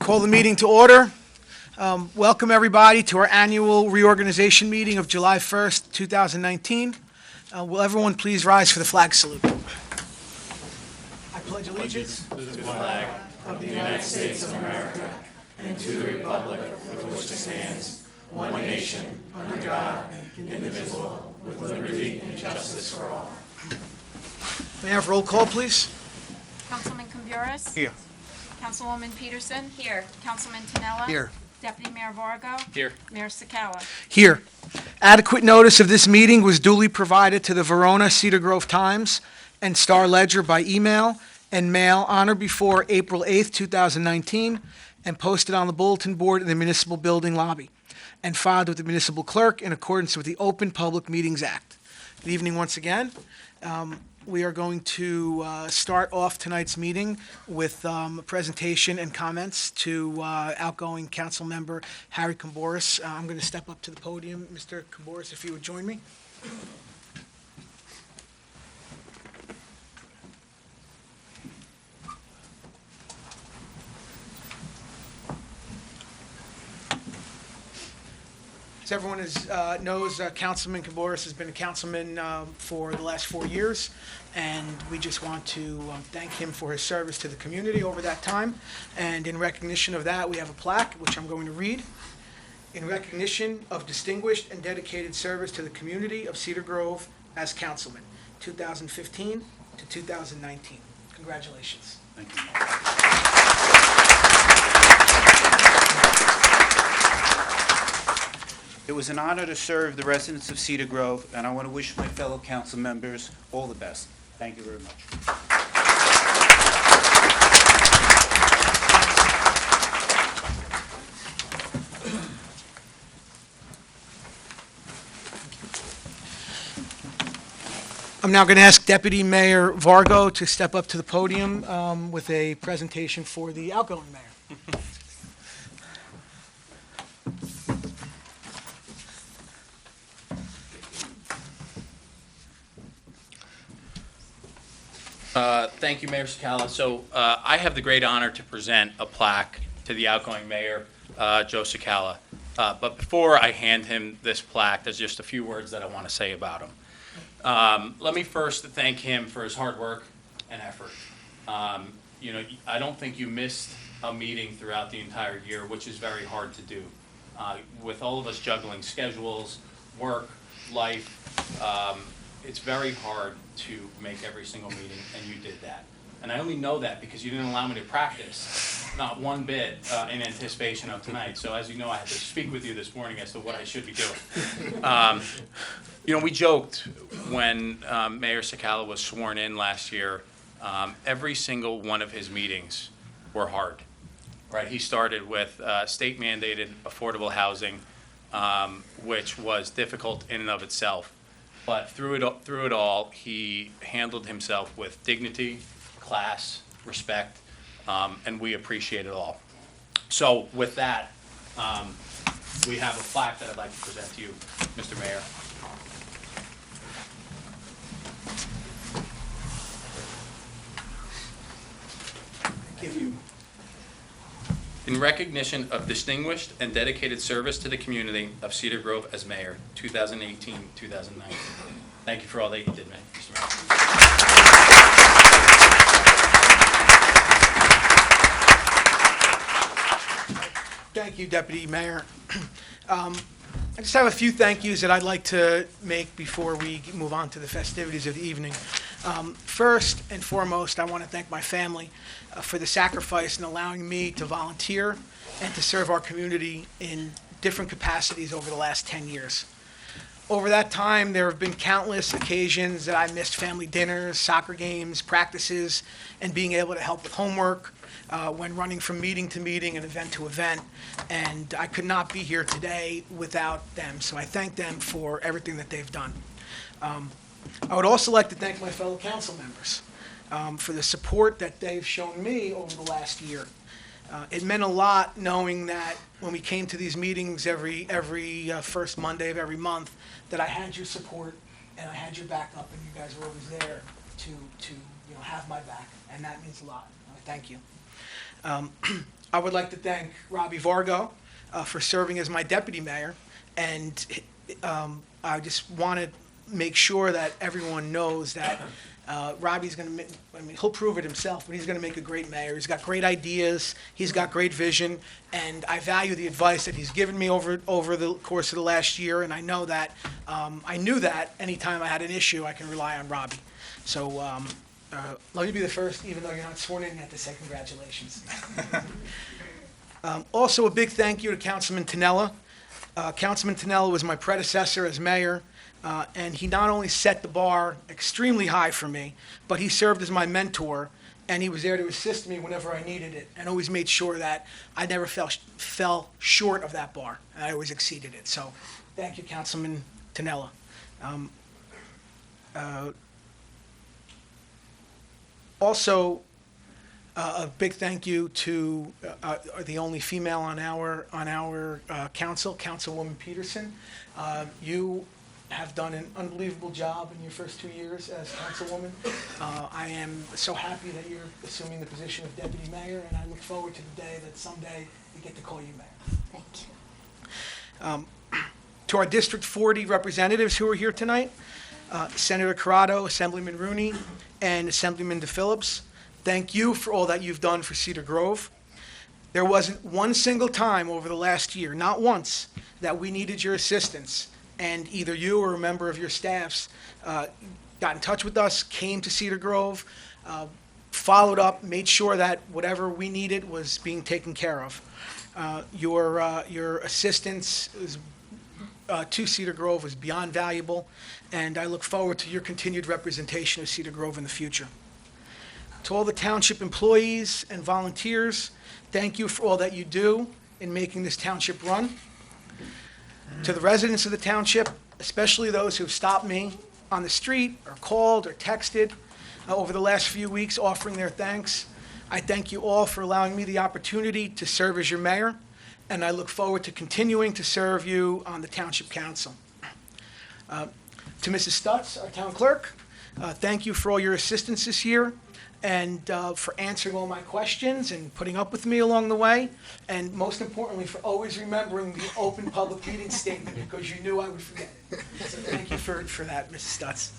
Call the meeting to order. Welcome, everybody, to our annual reorganization meeting of July 1st, 2019. Will everyone please rise for the flag salute? I pledge allegiance to the flag of the United States of America and to the republic for which it stands, one nation, under God, indivisible, with liberty and justice for all. May I have roll call, please? Councilman Camburis? Here. Councilwoman Peterson? Here. Councilman Tonella? Here. Deputy Mayor Vargo? Here. Mayor Sakala? Here. Adequate notice of this meeting was duly provided to the Verona Cedar Grove Times and Star Ledger by email and mail on or before April 8th, 2019, and posted on the bulletin board in the municipal building lobby, and filed with the municipal clerk in accordance with the Open Public Meetings Act. Good evening once again. We are going to start off tonight's meeting with a presentation and comments to outgoing council member Harry Camburis. I'm going to step up to the podium. Mr. Camburis, if you would join me. As everyone knows, Councilman Camburis has been a councilman for the last 4 years, and we just want to thank him for his service to the community over that time. And in recognition of that, we have a plaque, which I'm going to read. In recognition of distinguished and dedicated service to the community of Cedar Grove as councilman, 2015 to 2019. Congratulations. Thank you. It was an honor to serve the residents of Cedar Grove, and I want to wish my fellow council members all the best. Thank you very much. I'm now going to ask Deputy Mayor Vargo to step up to the podium with a presentation for the outgoing mayor. Thank you, Mayor Sakala. So I have the great honor to present a plaque to the outgoing mayor, Joe Sakala. But before I hand him this plaque, there's just a few words that I want to say about him. Let me first thank him for his hard work and effort. I don't think you missed a meeting throughout the entire year, which is very hard to do. With all of us juggling schedules, work, life, it's very hard to make every single meeting, and you did that. And I only know that because you didn't allow me to practice, not one bit, in anticipation of tonight. So as you know, I had to speak with you this morning as to what I should be doing. We joked when Mayor Sakala was sworn in last year, every single one of his meetings were hard, right? He started with state-mandated affordable housing, which was difficult in and of itself. But through it all, he handled himself with dignity, class, respect, and we appreciate it all. So with that, we have a plaque that I'd like to present to you, Mr. Mayor. Give you. In recognition of distinguished and dedicated service to the community of Cedar Grove as mayor, 2018-2019. Thank you for all that you did, Mr. Mayor. Thank you, Deputy Mayor. I just have a few thank yous that I'd like to make before we move on to the festivities of the evening. First and foremost, I want to thank my family for the sacrifice in allowing me to volunteer and to serve our community in different capacities over the last 10 years. Over that time, there have been countless occasions that I missed family dinners, soccer games, practices, and being able to help with homework when running from meeting to meeting and event to event. And I could not be here today without them, so I thank them for everything that they've done. I would also like to thank my fellow council members for the support that they've shown me over the last year. It meant a lot knowing that when we came to these meetings every first Monday of every month, that I had your support and I had your backup, and you guys were always there to have my back, and that means a lot. Thank you. I would like to thank Robbie Vargo for serving as my deputy mayor, and I just want to make sure that everyone knows that Robbie's going to, he'll prove it himself, but he's going to make a great mayor. He's got great ideas, he's got great vision, and I value the advice that he's given me over the course of the last year, and I know that, I knew that anytime I had an issue, I can rely on Robbie. So let me be the first, even though you're not sworn in yet, to say congratulations. Also, a big thank you to Councilman Tonella. Councilman Tonella was my predecessor as mayor, and he not only set the bar extremely high for me, but he served as my mentor, and he was there to assist me whenever I needed it, and always made sure that I never fell short of that bar, and I always exceeded it. So, thank you, Councilman Tonella. Also, a big thank you to the only female on our council, Councilwoman Peterson. You have done an unbelievable job in your first 2 years as councilwoman. I am so happy that you're assuming the position of deputy mayor, and I look forward to the day that someday we get to call you mayor. Thank you. To our District 40 representatives who are here tonight, Senator Corrado, Assemblyman Rooney, and Assemblyman DePhillips, thank you for all that you've done for Cedar Grove. There wasn't one single time over the last year, not once, that we needed your assistance, and either you or a member of your staffs got in touch with us, came to Cedar Grove, followed up, made sure that whatever we needed was being taken care of. Your assistance to Cedar Grove was beyond valuable, and I look forward to your continued representation of Cedar Grove in the future. To all the township employees and volunteers, thank you for all that you do in making this township run. To the residents of the township, especially those who've stopped me on the street or called or texted over the last few weeks offering their thanks, I thank you all for allowing me the opportunity to serve as your mayor, and I look forward to continuing to serve you on the Township Council. To Mrs. Stutz, our town clerk, thank you for all your assistance this year, and for answering all my questions and putting up with me along the way, and most importantly, for always remembering the open public meeting statement, because you knew I would forget. So thank you for that, Mrs. Stutz.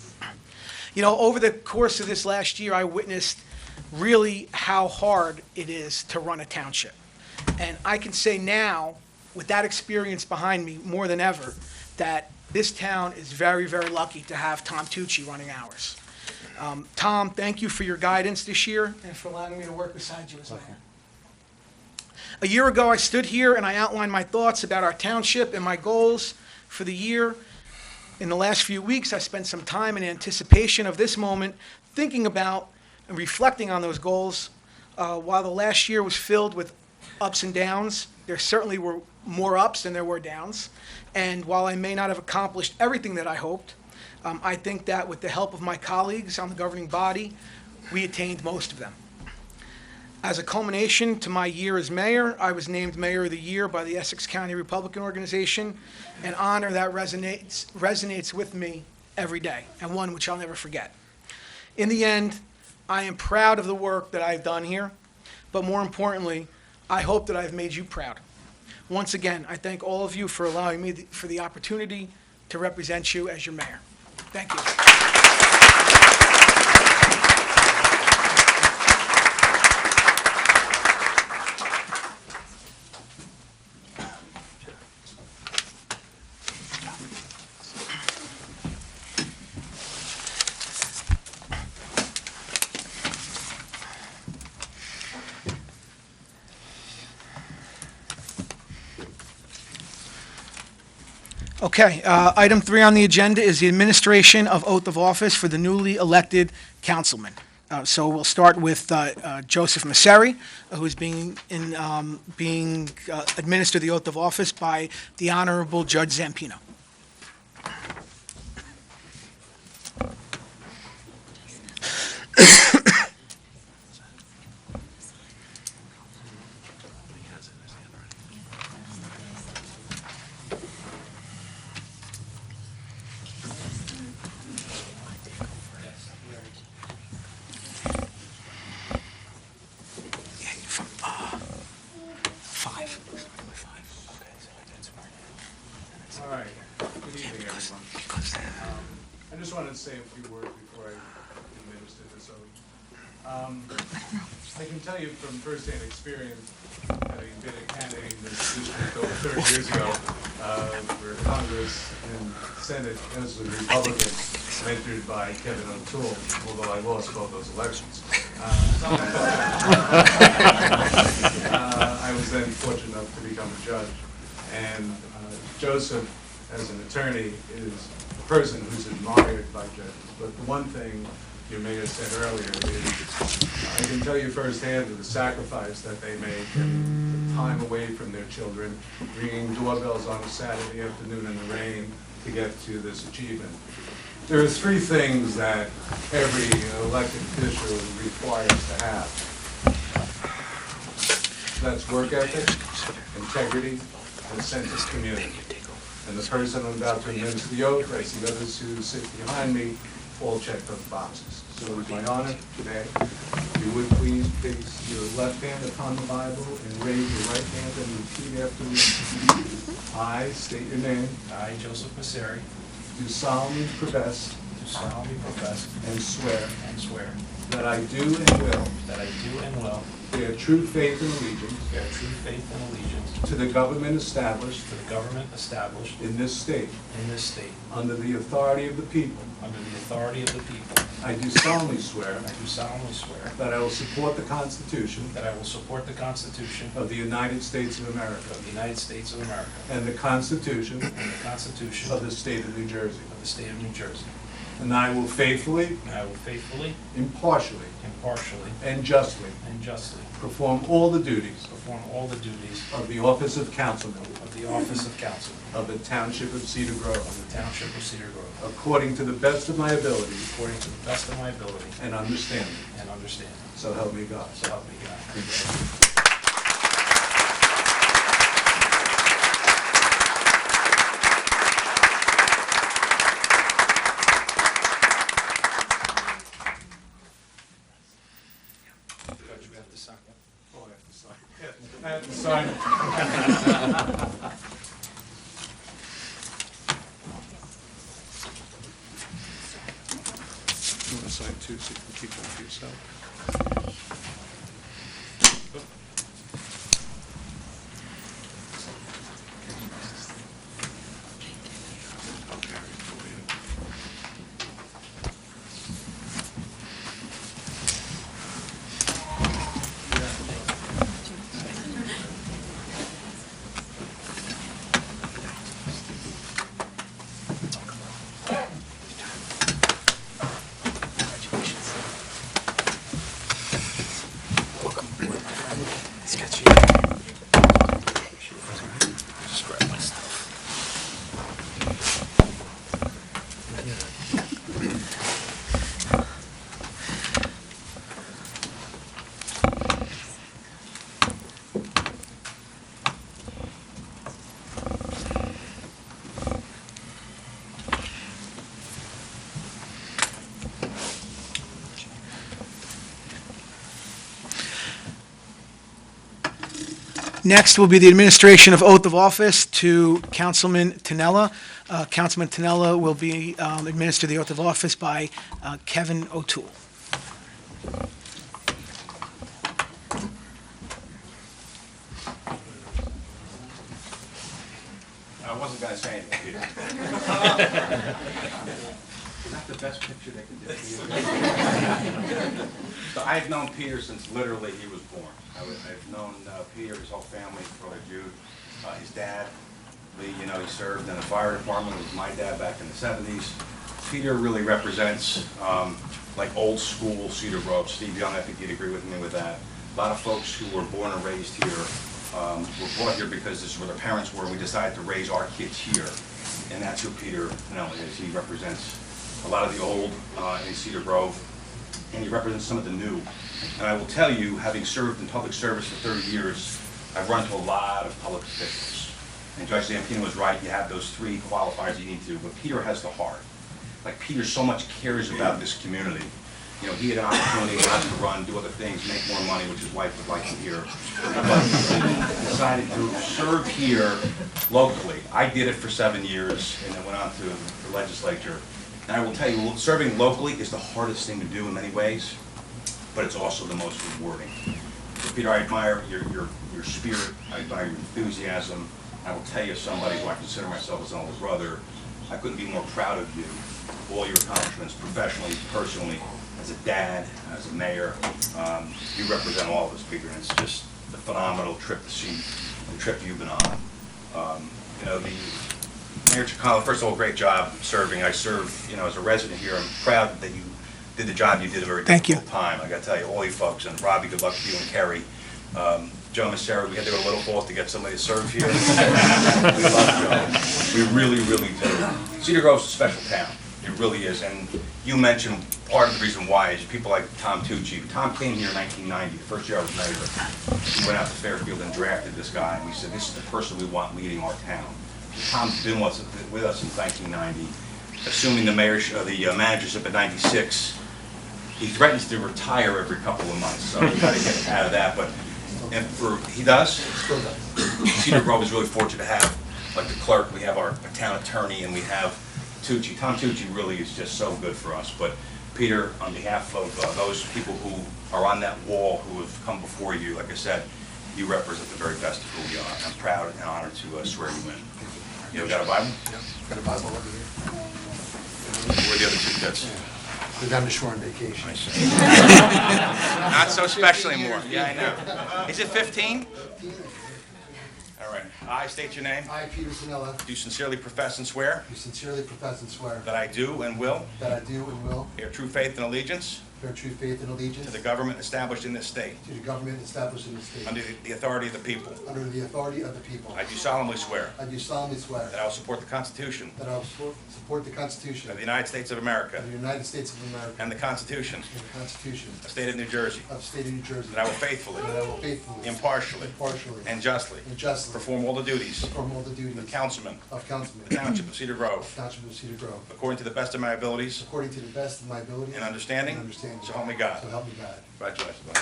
You know, over the course of this last year, I witnessed really how hard it is to run a township. And I can say now, with that experience behind me more than ever, that this town is very, very lucky to have Tom Tucci running ours. Tom, thank you for your guidance this year and for allowing me to work beside you as mayor. A year ago, I stood here and I outlined my thoughts about our township and my goals for the year. In the last few weeks, I spent some time in anticipation of this moment, thinking about and reflecting on those goals. While the last year was filled with ups and downs, there certainly were more ups than there were downs. And while I may not have accomplished everything that I hoped, I think that with the help of my colleagues on the governing body, we attained most of them. As a culmination to my year as mayor, I was named Mayor of the Year by the Essex County Republican Organization, an honor that resonates with me every day, and one which I'll never forget. In the end, I am proud of the work that I've done here, but more importantly, I hope that I've made you proud. Once again, I thank all of you for allowing me for the opportunity to represent you as your mayor. Thank you. Okay, item 3 on the agenda is the administration of oath of office for the newly elected councilman. So we'll start with Joseph Masseri, who is being administered the oath of office by the Honorable Judge Zampino. All right. Good evening, everyone. I just wanted to say a few words before I administer this oath. I can tell you from firsthand experience, having been a candidate in this district over 30 years ago, for Congress and Senate as a Republican, mentored by Kevin O'Toole, although I lost both those elections. I was then fortunate enough to become a judge. And Joseph, as an attorney, is a person who's admired by judges. But the one thing your mayor said earlier is, I can tell you firsthand of the sacrifice that they make and the time away from their children, ringing doorbells on a Saturday afternoon in the rain to get to this achievement. There are three things that every elected official requires to have. That's work ethic, integrity, and a sense of community. And the person I'm about to administer the oath, as the others who sit behind me, all check those boxes. So it is my honor today, if you would please place your left hand upon the Bible and raise your right hand and repeat after me. I state your name. I, Joseph Passeri, Do solemnly profess do solemnly profess and swear and swear that I do and will that I do and will bear true faith and allegiance bear true faith and allegiance to the government established to the government established in this state in this state under the authority of the people. under the authority of the people. I do solemnly swear I do solemnly swear that I will support the Constitution that I will support the Constitution of the United States of America of the United States of America and the Constitution and the Constitution of the State of New Jersey. of the State of New Jersey. And I will faithfully, And I will faithfully, impartially, impartially, and justly and justly perform all the duties perform all the duties of the office of councilman of the office of councilman of the Township of Cedar of Grove, the Township of Cedar Grove, according to the best of my ability according to the best of my ability and understanding. and understanding. So help me God. So help me God. Judge, we have to sign. Oh, I have to sign. Yeah, I have to sign. You want to sign too, so you can keep one for yourself? I'll carry it for you. Next will be the administration of oath of office to Councilman Tinella. Councilman Tinella will be administer the oath of office by Kevin O'Toole. I wasn't going to say anything, Peter. Is that the best picture they can do for you? So I've known Peter since literally he was born. I've known Peter, his whole family, brother Jude, his dad, Lee, you know, he served in the fire department with my dad back in the 70s. Peter really represents like old school Cedar Grove. Steve Young, I think you'd agree with me with that. A lot of folks who were born and raised here were brought here because this is where their parents were. We decided to raise our kids here, and that's who Peter Tinella is. He represents a lot of the old in Cedar Grove, and he represents some of the new. And I will tell you, having served in public service for 30 years, I've run into a lot of public officials. And Judge Zampino was right, you have those three qualifiers you need to, but Peter has the heart. Like Peter so much cares about this community. You know, he had an opportunity not to run, do other things, make more money, which his wife would like to hear. But decided to serve here locally. I did it for 7 years and then went on to the legislature. And I will tell you, serving locally is the hardest thing to do in many ways, but it's also the most rewarding. So Peter, I admire your spirit, I admire your enthusiasm. I will tell you, as somebody who I consider myself as an older brother, I couldn't be more proud of you, all your accomplishments professionally, personally, as a dad, as a mayor. You represent all of us, Peter, and it's just a phenomenal trip to see, the trip you've been on. You know, the Mayor Chicala, first of all, great job serving. I served, you know, as a resident here. I'm proud that you did the job you did a very Thank you. difficult time. I got to tell you, all you folks, and Robbie, good luck to you and Kerry. Joe Massera, we had to go to Little Falls to get somebody to serve here. We love Joe. We really, really do. Cedar Grove's a special town. It really is. And you mentioned part of the reason why is people like Tom Tucci. Tom came here in 1990, the first year I was mayor. He went out to Fairfield and drafted this guy. And we said, this is the person we want leading our town. Tom's been with us since 1990. Assuming the managership in 96, he threatens to retire every couple of months, so we got to get out of that. But he does. Cedar Grove is really fortunate to have, like the clerk, we have our town attorney, and we have Tucci. Tom Tucci really is just so good for us. But Peter, on behalf of those people who are on that wall who have come before you, like I said, you represent the very best of who we are. I'm proud and honored to swear you in. You got a Bible? Yeah, got a Bible over here. Where are the other 2 kids? They're down the shore on vacation. Not so special anymore. Yeah, I know. Is it 15? All right. I state your name. I, Peter Sinella, Do sincerely profess and swear do sincerely profess and swear that I do and will that I do and will bear true faith and allegiance bear true faith and allegiance to the government established in this state to the government established in this state under the authority of the people. under the authority of the people. I do solemnly swear I do solemnly swear that I will support the Constitution that I will support the Constitution of the United States of America of the United States of America and the Constitution and the Constitution of the State of New Jersey, of the State of New Jersey. that I will faithfully, That I will faithfully, impartially, impartially, and justly and justly perform all the duties perform all the duties of councilman of of councilman the Township of Cedar Grove Township of Cedar Grove according to the best of my abilities according to the best of my ability and understanding. and understanding. So help me God. So help me God. Congratulations, buddy.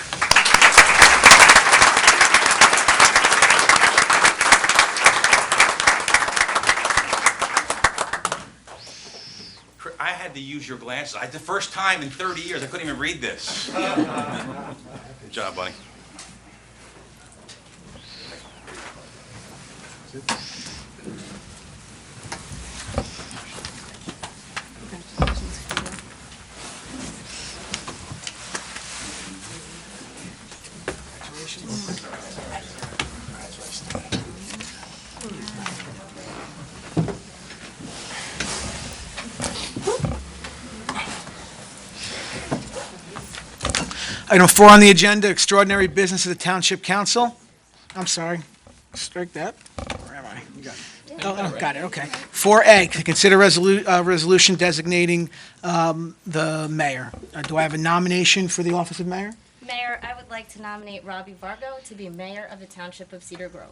I had to use your glasses. The first time in 30 years, I couldn't even read this. Good job, buddy. Item 4 on the agenda, extraordinary business of the Township Council. I'm sorry, strike that. Where am I? You got it. Oh, got it, okay. 4A, to consider resolution designating the mayor. Do I have a nomination for the office of mayor? Mayor, I would like to nominate Robbie Vargo to be mayor of the Township of Cedar Grove.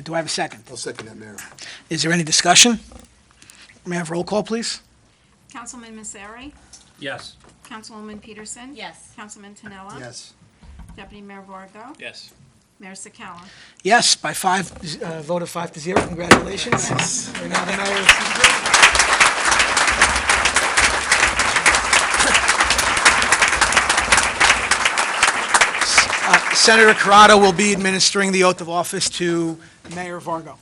Do I have a second? I'll second that, Mayor. Is there any discussion? May I have roll call, please? Councilman Masseri? Yes. Councilwoman Peterson? Yes. Councilman Tinella? Yes. Deputy Mayor Vargo? Yes. Mayor Sakala? Yes, by vote of 5-0, congratulations. You're now the mayor of Cedar Grove. Senator Corrado will be administering the oath of office to Mayor Vargo.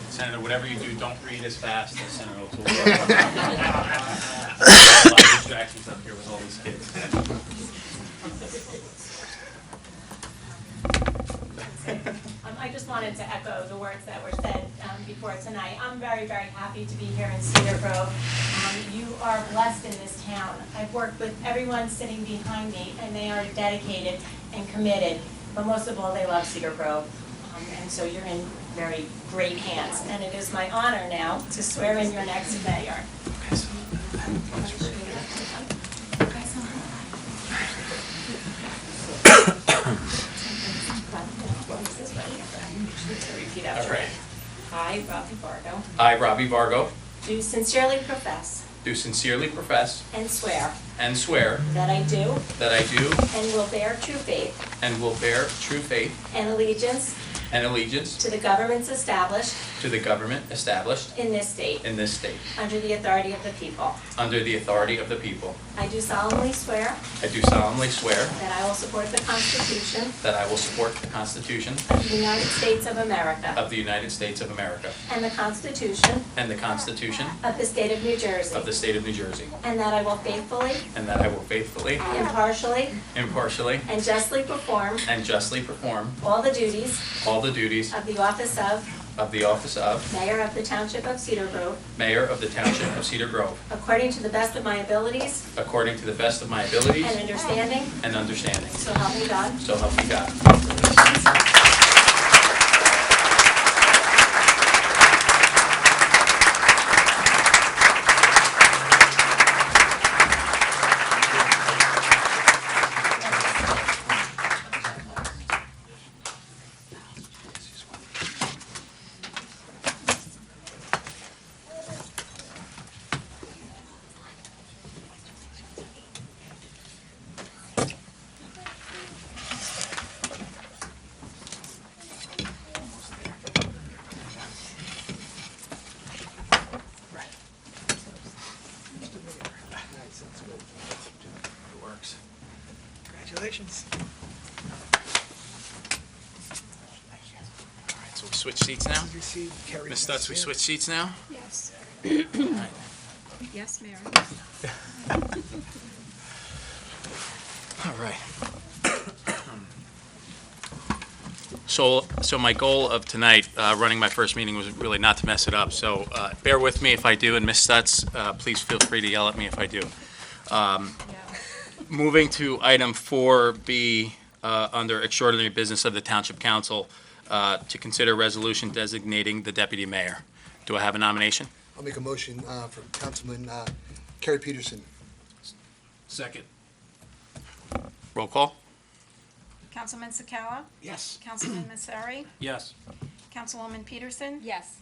Senator, whatever you do, don't read as fast as Senator O'Toole. A lot of distractions up here with all these kids. I just wanted to echo the words that were said before tonight. I'm very, very happy to be here in Cedar Grove. You are blessed in this town. I've worked with everyone sitting behind me, and they are dedicated and committed. But most of all, they love Cedar Grove. And so you're in very great hands. And it is my honor now to swear in your next mayor. Repeat after me. I, Robbie Vargo, I, Robbie Vargo, do sincerely profess do sincerely profess and swear and swear that I do that I do and will bear true faith and will bear true faith and allegiance and allegiance to the governments established to the government established in this state in this state, under the authority of the people. under the authority of the people. I do solemnly swear I do solemnly swear that I will support the Constitution that I will support the Constitution of the United States of America of the United States of America and the Constitution and the Constitution of the State of New Jersey, of the State of New Jersey, and that I will faithfully, and that I will faithfully, impartially, impartially, and justly perform and justly perform all the duties all the duties of the office of of the office of Mayor of the Township of Cedar Grove, Mayor of the Township of Cedar Grove, according to the best of my abilities according to the best of my abilities and understanding, and understanding. so help me God. So help me God. Congratulations. All right, so we switch seats now. Receive Kerry. Ms. Stutz, we switch seats now? Yes. Yes, Mayor. All right. So my goal of tonight, running my first meeting, was really not to mess it up. So bear with me if I do, and Ms. Stutz, please feel free to yell at me if I do. Moving to item 4B, under extraordinary business of the Township Council, to consider resolution designating the deputy mayor. Do I have a nomination? I'll make a motion for Councilman Kerry Peterson. Second. Roll call? Councilman Sakala? Yes. Councilman Masseri? Yes. Councilwoman Peterson? Yes.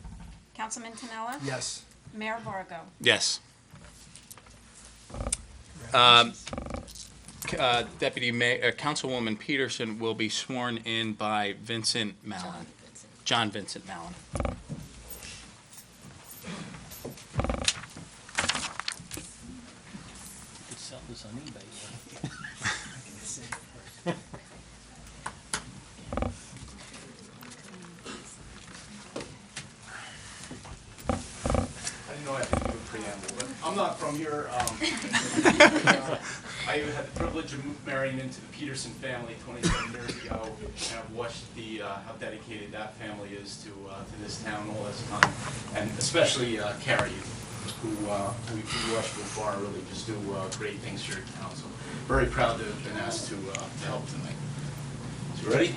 Councilman Tinella? Yes. Mayor Vargo? Yes. Deputy Mayor, Councilwoman Peterson will be sworn in by Vincent Mallon. John Vincent Mallon. Could sell this on eBay. I didn't know I had to do a preamble, but I'm not from here. I had the privilege of marrying into the Peterson family 27 years ago, and I've watched how dedicated that family is to this town all this time, and especially Carrie, who we watched from afar, really just do great things here at town. So very proud to have been asked to help tonight. So ready?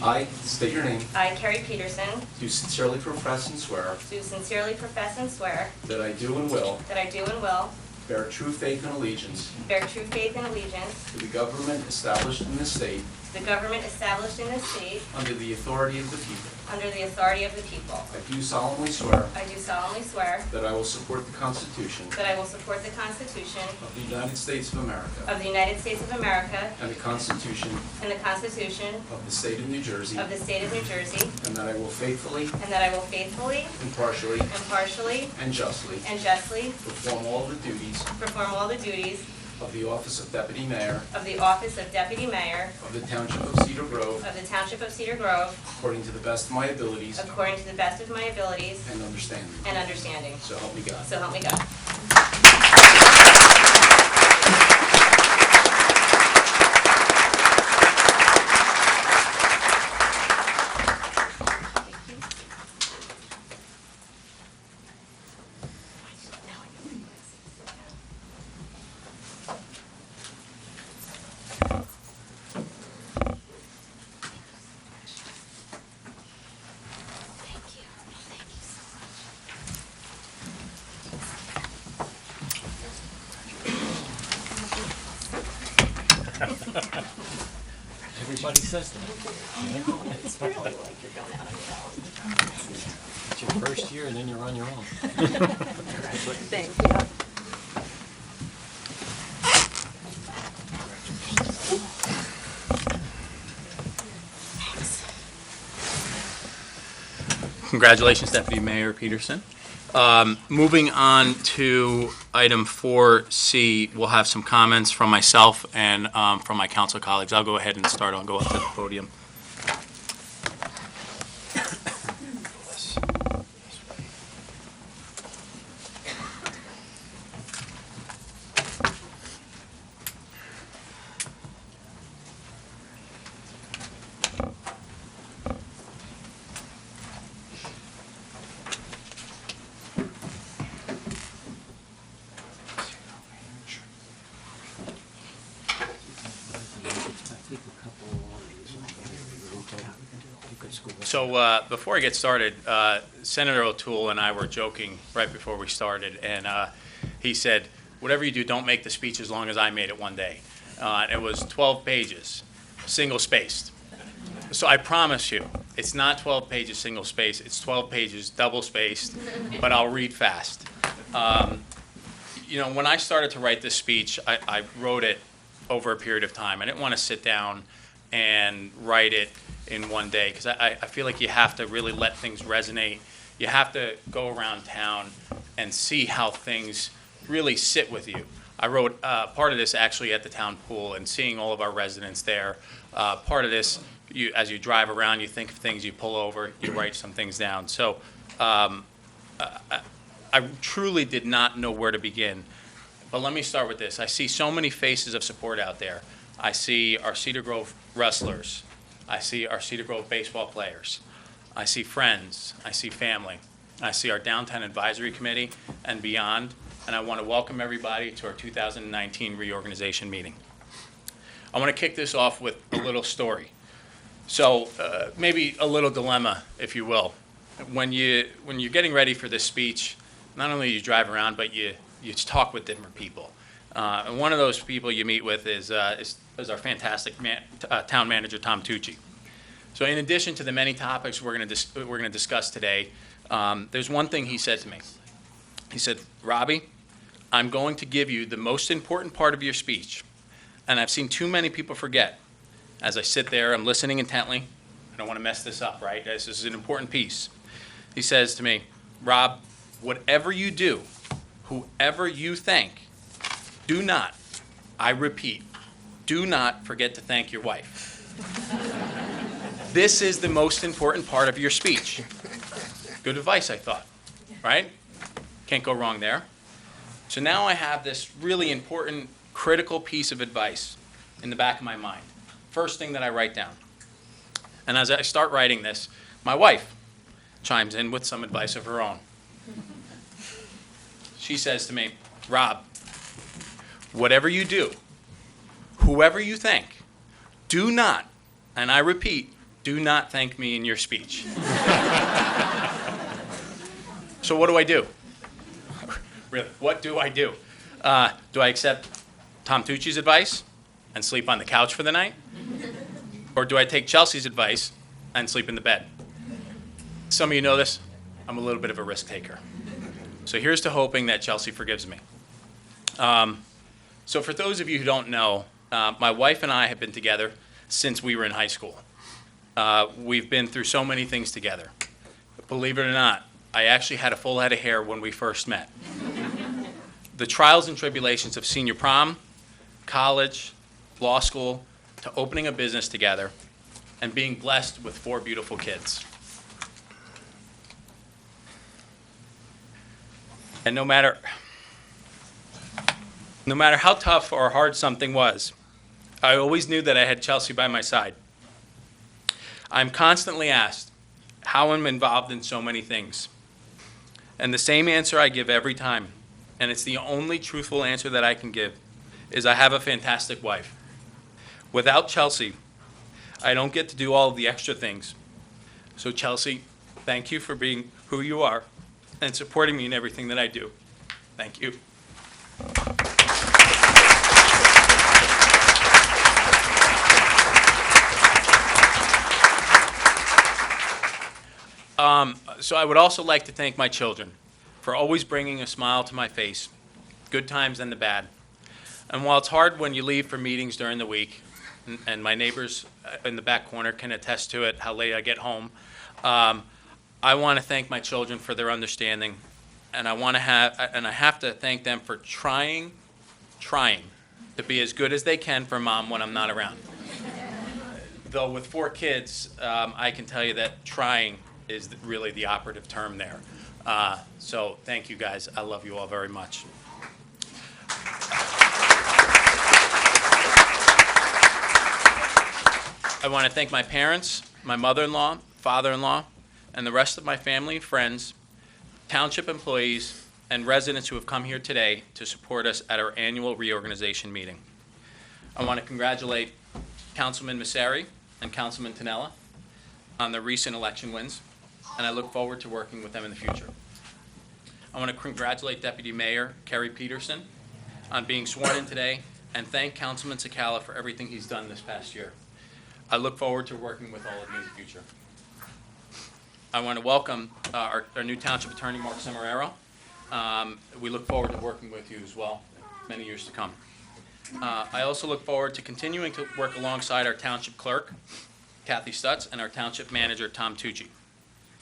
I state your name. I, Carrie Peterson, Do sincerely profess and swear do sincerely profess and swear that I do and will that I do and will bear true faith and allegiance bear true faith and allegiance to the government established in this state to the government established in this state under the authority of the people. under the authority of the people. I do solemnly swear I do solemnly swear that I will support the Constitution that I will support the Constitution of the United States of America of the United States of America and the Constitution and the Constitution of the State of New Jersey, of the State of New Jersey, and that I will faithfully, and that I will faithfully, impartially, impartially, and justly and justly perform all the duties perform all the duties of the office of Deputy Mayor of the office of Deputy Mayor of the Township of Cedar Grove of the Township of Cedar Grove according to the best of my abilities according to the best of my abilities and understanding. and understanding. So help me God. So help me God. Everybody says that. It's really like you're going out on your own. It's your first year and then you're on your own. Thank you. Congratulations, Deputy Mayor Peterson. Moving on to item 4C, we'll have some comments from myself and from my council colleagues. I'll go ahead and start. I'll go up to the podium. So before I get started, Senator O'Toole and I were joking right before we started, and he said, whatever you do, don't make the speech as long as I made it one day. It was 12 pages, single-spaced. So I promise you, it's not 12 pages single-spaced, it's 12 pages double-spaced, but I'll read fast. You know, when I started to write this speech, I wrote it over a period of time. I didn't want to sit down and write it in one day, because I feel like you have to really let things resonate. You have to go around town and see how things really sit with you. I wrote part of this actually at the town pool and seeing all of our residents there. Part of this, as you drive around, you think of things, you pull over, you write some things down. So I truly did not know where to begin. But let me start with this. I see so many faces of support out there. I see our Cedar Grove wrestlers. I see our Cedar Grove baseball players. I see friends. I see family. I see our Downtown Advisory Committee and beyond. And I want to welcome everybody to our 2019 reorganization meeting. I want to kick this off with a little story. So maybe a little dilemma, if you will. When you're getting ready for this speech, not only you drive around, but you talk with different people. And one of those people you meet with is our fantastic town manager, Tom Tucci. So in addition to the many topics we're going to discuss today, there's one thing he said to me. He said, Robbie, I'm going to give you the most important part of your speech, and I've seen too many people forget. As I sit there, I'm listening intently. I don't want to mess this up, right? This is an important piece. He says to me, Rob, whatever you do, whoever you thank, do not, I repeat, do not forget to thank your wife. This is the most important part of your speech. Good advice, I thought, right? Can't go wrong there. So now I have this really important, critical piece of advice in the back of my mind. First thing that I write down. And as I start writing this, my wife chimes in with some advice of her own. She says to me, Rob, whatever you do, whoever you thank, do not, and I repeat, do not thank me in your speech. So what do I do? Really, what do I do? Do I accept Tom Tucci's advice and sleep on the couch for the night? Or do I take Chelsea's advice and sleep in the bed? Some of you know this. I'm a little bit of a risk taker. So here's to hoping that Chelsea forgives me. So for those of you who don't know, my wife and I have been together since we were in high school. We've been through so many things together. But believe it or not, I actually had a full head of hair when we first met. The trials and tribulations of senior prom, college, law school, to opening a business together, and being blessed with 4 beautiful kids. And no matter how tough or hard something was, I always knew that I had Chelsea by my side. I'm constantly asked how I'm involved in so many things. And the same answer I give every time, and it's the only truthful answer that I can give, is I have a fantastic wife. Without Chelsea, I don't get to do all of the extra things. So Chelsea, thank you for being who you are and supporting me in everything that I do. Thank you. So I would also like to thank my children for always bringing a smile to my face, good times and the bad. And while it's hard when you leave for meetings during the week, and my neighbors in the back corner can attest to it, how late I get home, I want to thank my children for their understanding, and I have to thank them for trying to be as good as they can for Mom when I'm not around. Though with 4 kids, I can tell you that trying is really the operative term there. So thank you guys. I love you all very much. I want to thank my parents, my mother-in-law, father-in-law, and the rest of my family and friends, township employees, and residents who have come here today to support us at our annual reorganization meeting. I want to congratulate Councilman Messeri and Councilman Tonella on their recent election wins, and I look forward to working with them in the future. I want to congratulate Deputy Mayor Kerry Peterson on being sworn in today, and thank Councilman Sakala for everything he's done this past year. I look forward to working with all of you in the future. I want to welcome our new Township Attorney, Mark Semeraro. We look forward to working with you as well, many years to come. I also look forward to continuing to work alongside our Township Clerk, Kathy Stutz, and our Township Manager, Tom Tucci.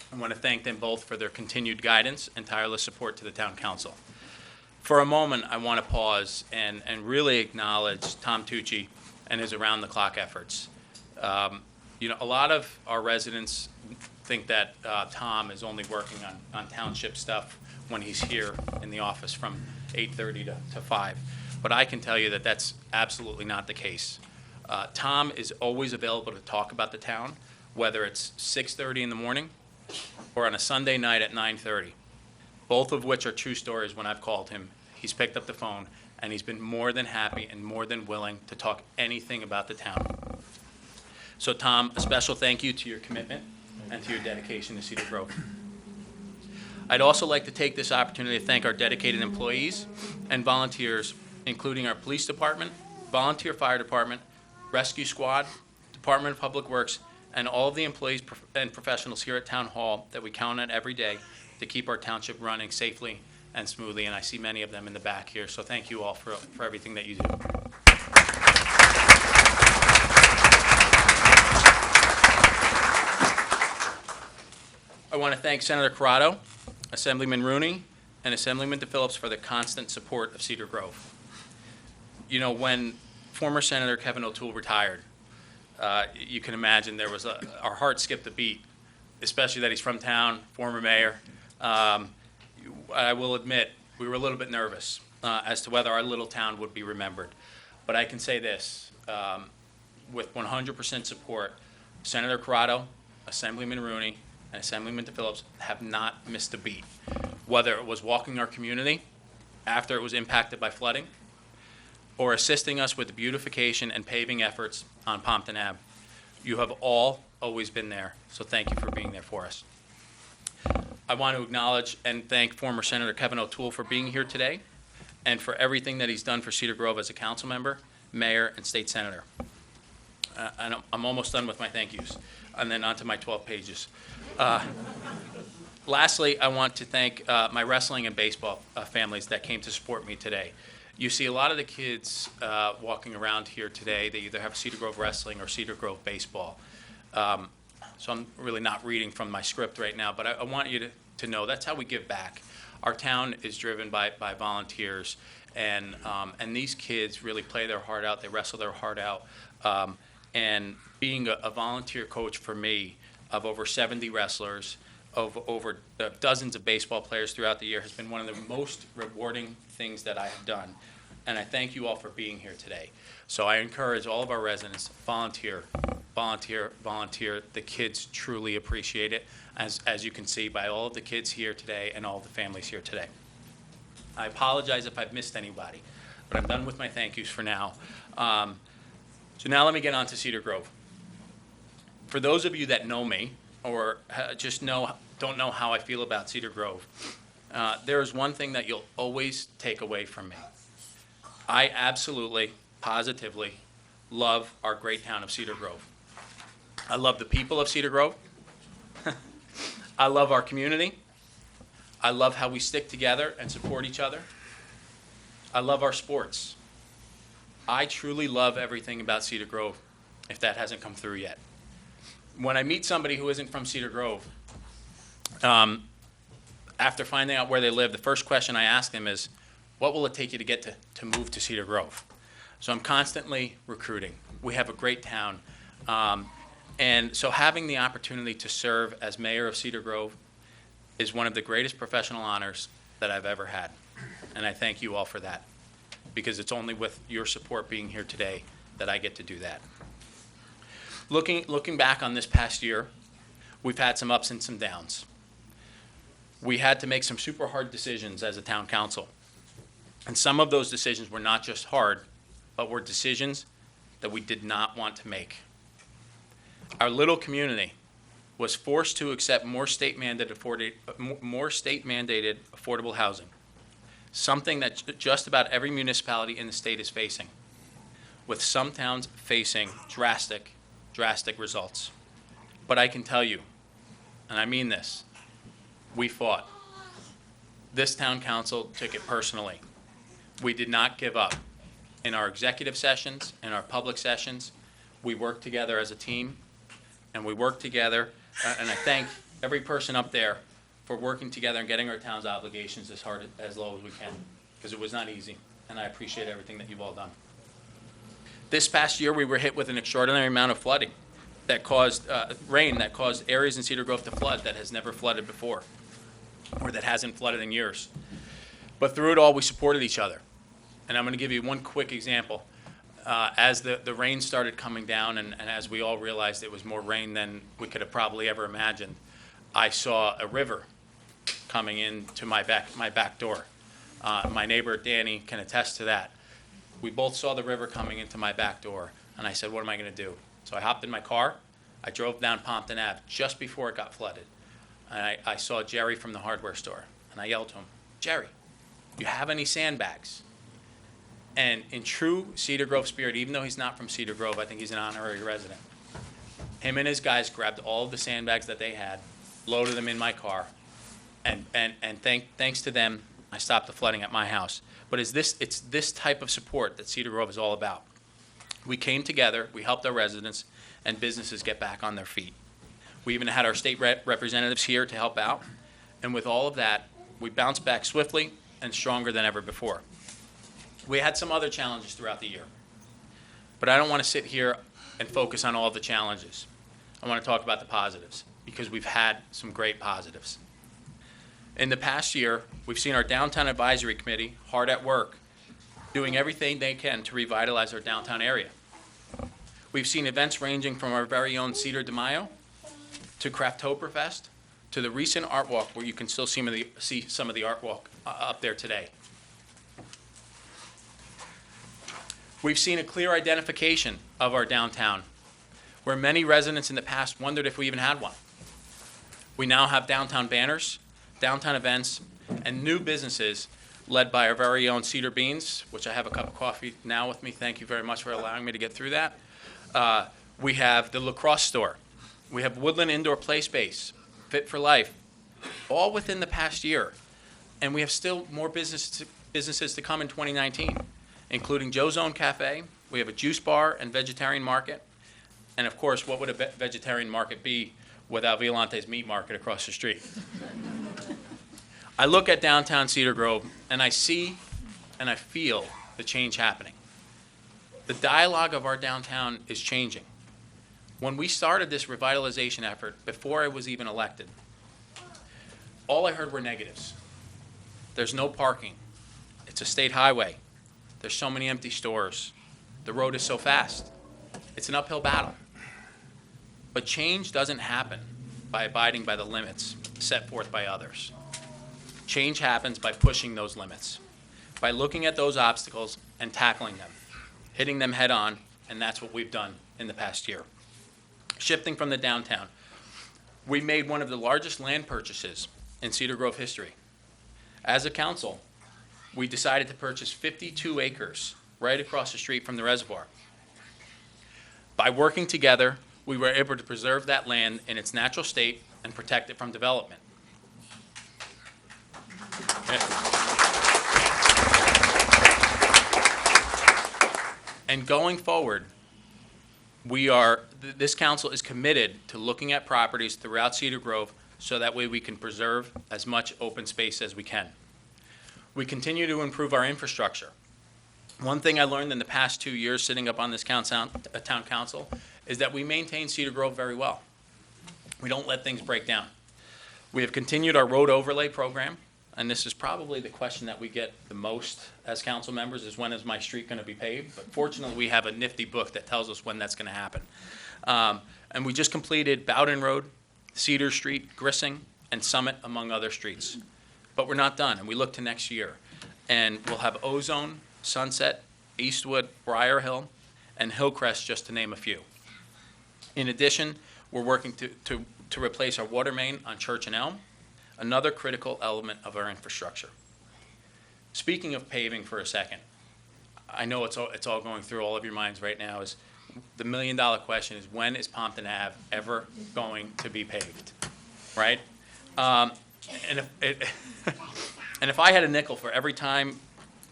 I want to thank them both for their continued guidance and tireless support to the Town Council. For a moment, I want to pause and really acknowledge Tom Tucci and his around-the-clock efforts. You know, a lot of our residents think that Tom is only working on township stuff when he's here in the office from 8:30 to 5. But I can tell you that that's absolutely not the case. Tom is always available to talk about the town, whether it's 6:30 in the morning or on a Sunday night at 9:30, both of which are true stories. When I've called him, he's picked up the phone, and he's been more than happy and more than willing to talk anything about the town. So Tom, a special thank you to your commitment and to your dedication to Cedar Grove. I'd also like to take this opportunity to thank our dedicated employees and volunteers, including our police department, volunteer fire department, rescue squad, Department of Public Works, and all of the employees and professionals here at Town Hall that we count on every day to keep our township running safely and smoothly. And I see many of them in the back here, so thank you all for everything that you do. I want to thank Senator Corrado, Assemblyman Rooney, and Assemblyman DePhillips for the constant support of Cedar Grove. You know, when former Senator Kevin O'Toole retired, you can imagine there was our heart skipped a beat, especially that he's from town, former mayor. I will admit, we were a little bit nervous as to whether our little town would be remembered. But I can say this, with 100% support, Senator Corrado, Assemblyman Rooney, and Assemblyman DePhillips have not missed a beat, whether it was walking our community after it was impacted by flooding, or assisting us with the beautification and paving efforts on Pompton Ave. You have all always been there, so thank you for being there for us. I want to acknowledge and thank former Senator Kevin O'Toole for being here today and for everything that he's done for Cedar Grove as a council member, mayor, and state senator. And I'm almost done with my thank yous, and then on to my 12 pages. Lastly, I want to thank my wrestling and baseball families that came to support me today. You see a lot of the kids walking around here today. They either have Cedar Grove wrestling or Cedar Grove baseball. So I'm really not reading from my script right now, but I want you to know that's how we give back. Our town is driven by volunteers, and these kids really play their heart out. They wrestle their heart out. And being a volunteer coach for me of over 70 wrestlers, of over dozens of baseball players throughout the year has been one of the most rewarding things that I have done. And I thank you all for being here today. So I encourage all of our residents, volunteer, volunteer, volunteer. The kids truly appreciate it, as you can see by all of the kids here today and all the families here today. I apologize if I've missed anybody, but I'm done with my thank yous for now. So now let me get on to Cedar Grove. For those of you that know me or just don't know how I feel about Cedar Grove, there is one thing that you'll always take away from me. I absolutely, positively love our great town of Cedar Grove. I love the people of Cedar Grove. I love our community. I love how we stick together and support each other. I love our sports. I truly love everything about Cedar Grove, if that hasn't come through yet. When I meet somebody who isn't from Cedar Grove, after finding out where they live, the first question I ask them is, what will it take you to get to move to Cedar Grove? So I'm constantly recruiting. We have a great town. And so having the opportunity to serve as mayor of Cedar Grove is one of the greatest professional honors that I've ever had. And I thank you all for that, because it's only with your support being here today that I get to do that. Looking back on this past year, we've had some ups and some downs. We had to make some super hard decisions as a town council. And some of those decisions were not just hard, but were decisions that we did not want to make. Our little community was forced to accept more state-mandated affordable housing, something that just about every municipality in the state is facing, with some towns facing drastic results. But I can tell you, and I mean this, we fought. This town council took it personally. We did not give up. In our executive sessions, in our public sessions, we worked together as a team, and we worked together, and I thank every person up there for working together and getting our town's obligations as low as we can, because it was not easy, and I appreciate everything that you've all done. This past year, we were hit with an extraordinary amount of flooding that caused rain that caused areas in Cedar Grove to flood that has never flooded before, or that hasn't flooded in years. But through it all, we supported each other. And I'm going to give you one quick example. As the rain started coming down, and as we all realized it was more rain than we could have probably ever imagined, I saw a river coming into my back door. My neighbor Danny can attest to that. We both saw the river coming into my back door, and I said, what am I going to do? So I hopped in my car. I drove down Pompton Ave just before it got flooded. And I saw Jerry from the hardware store, and I yelled to him, Jerry, do you have any sandbags? And in true Cedar Grove spirit, even though he's not from Cedar Grove, I think he's an honorary resident, him and his guys grabbed all of the sandbags that they had, loaded them in my car, and thanks to them, I stopped the flooding at my house. But it's this type of support that Cedar Grove is all about. We came together, we helped our residents and businesses get back on their feet. We even had our state representatives here to help out. And with all of that, we bounced back swiftly and stronger than ever before. We had some other challenges throughout the year, but I don't want to sit here and focus on all the challenges. I want to talk about the positives, because we've had some great positives. In the past year, we've seen our Downtown Advisory Committee hard at work, doing everything they can to revitalize our downtown area. We've seen events ranging from our very own Cedar de Mayo to Crafttoberfest to the recent art walk, where you can still see some of the art walk up there today. We've seen a clear identification of our downtown, where many residents in the past wondered if we even had one. We now have downtown banners, downtown events, and new businesses led by our very own Cedar Beans, which I have a cup of coffee now with me. Thank you very much for allowing me to get through that. We have the lacrosse store. We have Woodland Indoor Play Space, Fit for Life, all within the past year. And we have still more businesses to come in 2019. Including Joe's Own Cafe. We have a juice bar and vegetarian market. And of course, what would a vegetarian market be without Violante's Meat Market across the street? I look at downtown Cedar Grove, and I see and I feel the change happening. The dialogue of our downtown is changing. When we started this revitalization effort, before I was even elected, all I heard were negatives. There's no parking. It's a state highway. There's so many empty stores. The road is so fast. It's an uphill battle. But change doesn't happen by abiding by the limits set forth by others. Change happens by pushing those limits, by looking at those obstacles and tackling them, hitting them head on, and that's what we've done in the past year. Shifting from the downtown, we made one of the largest land purchases in Cedar Grove history. As a council, we decided to purchase 52 acres right across the street from the reservoir. By working together, we were able to preserve that land in its natural state and protect it from development. And going forward, this council is committed to looking at properties throughout Cedar Grove so that way we can preserve as much open space as we can. We continue to improve our infrastructure. One thing I learned in the past 2 years sitting up on this town council is that we maintain Cedar Grove very well. We don't let things break down. We have continued our road overlay program, and this is probably the question that we get the most as council members is when is my street going to be paved? But fortunately, we have a nifty book that tells us when that's going to happen. And we just completed Bowden Road, Cedar Street, Grissing, and Summit, among other streets. But we're not done, and we look to next year. And we'll have Ozone, Sunset, Eastwood, Briar Hill, and Hillcrest, just to name a few. In addition, we're working to replace our water main on Church and Elm, another critical element of our infrastructure. Speaking of paving for a second, I know it's all going through all of your minds right now, is the million-dollar question is, when is Pompton Ave ever going to be paved, right? And if I had a nickel for every time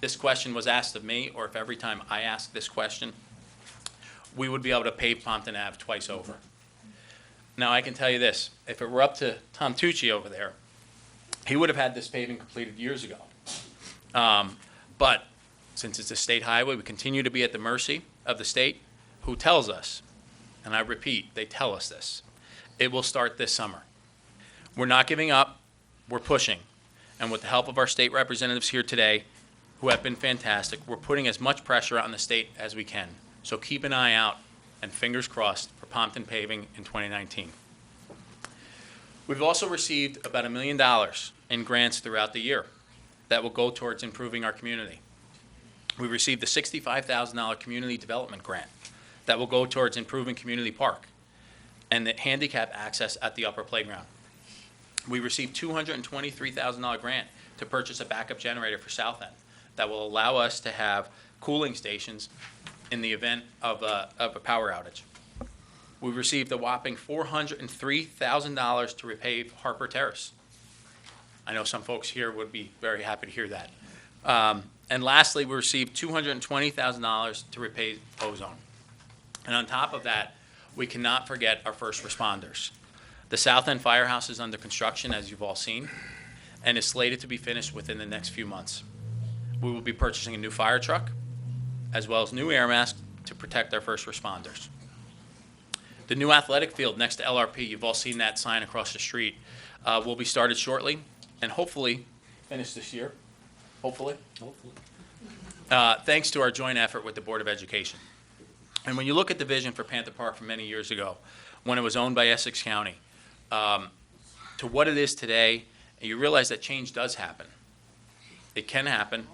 this question was asked of me, or if every time I asked this question, we would be able to pave Pompton Ave twice over. Now, I can tell you this, if it were up to Tom Tucci over there, he would have had this paving completed years ago. But since it's a state highway, we continue to be at the mercy of the state, who tells us, and I repeat, they tell us this, it will start this summer. We're not giving up, we're pushing. And with the help of our state representatives here today, who have been fantastic, we're putting as much pressure on the state as we can. So keep an eye out and fingers crossed for Pompton paving in 2019. We've also received about $1 million in grants throughout the year that will go towards improving our community. We received a $65,000 community development grant that will go towards improving Community Park and the handicap access at the upper playground. We received $223,000 grant to purchase a backup generator for South End that will allow us to have cooling stations in the event of a power outage. We received a whopping $403,000 to repave Harper Terrace. I know some folks here would be very happy to hear that. And lastly, we received $220,000 to repave Ozone. And on top of that, we cannot forget our first responders. The South End Firehouse is under construction, as you've all seen, and is slated to be finished within the next few months. We will be purchasing a new fire truck, as well as new air masks to protect our first responders. The new athletic field next to LRP, you've all seen that sign across the street, will be started shortly and hopefully finish this year. Hopefully. Thanks to our joint effort with the Board of Education. And when you look at the vision for Panther Park from many years ago, when it was owned by Essex County, to what it is today, you realize that change does happen. It can happen,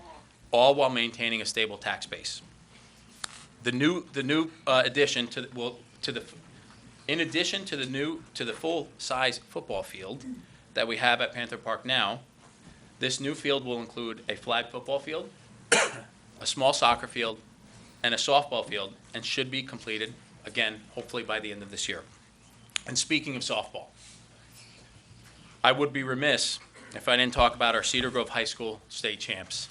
all while maintaining a stable tax base. The new addition to the full-size football field that we have at Panther Park now, this new field will include a flag football field, a small soccer field, and a softball field, and should be completed, again, hopefully by the end of this year. And speaking of softball, I would be remiss if I didn't talk about our Cedar Grove High School state champs.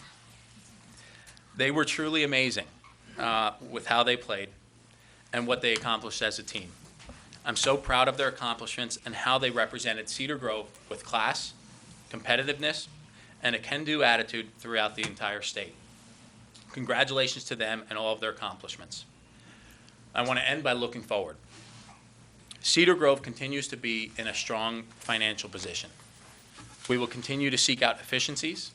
They were truly amazing with how they played and what they accomplished as a team. I'm so proud of their accomplishments and how they represented Cedar Grove with class, competitiveness, and a can-do attitude throughout the entire state. Congratulations to them and all of their accomplishments. I want to end by looking forward. Cedar Grove continues to be in a strong financial position. We will continue to seek out efficiencies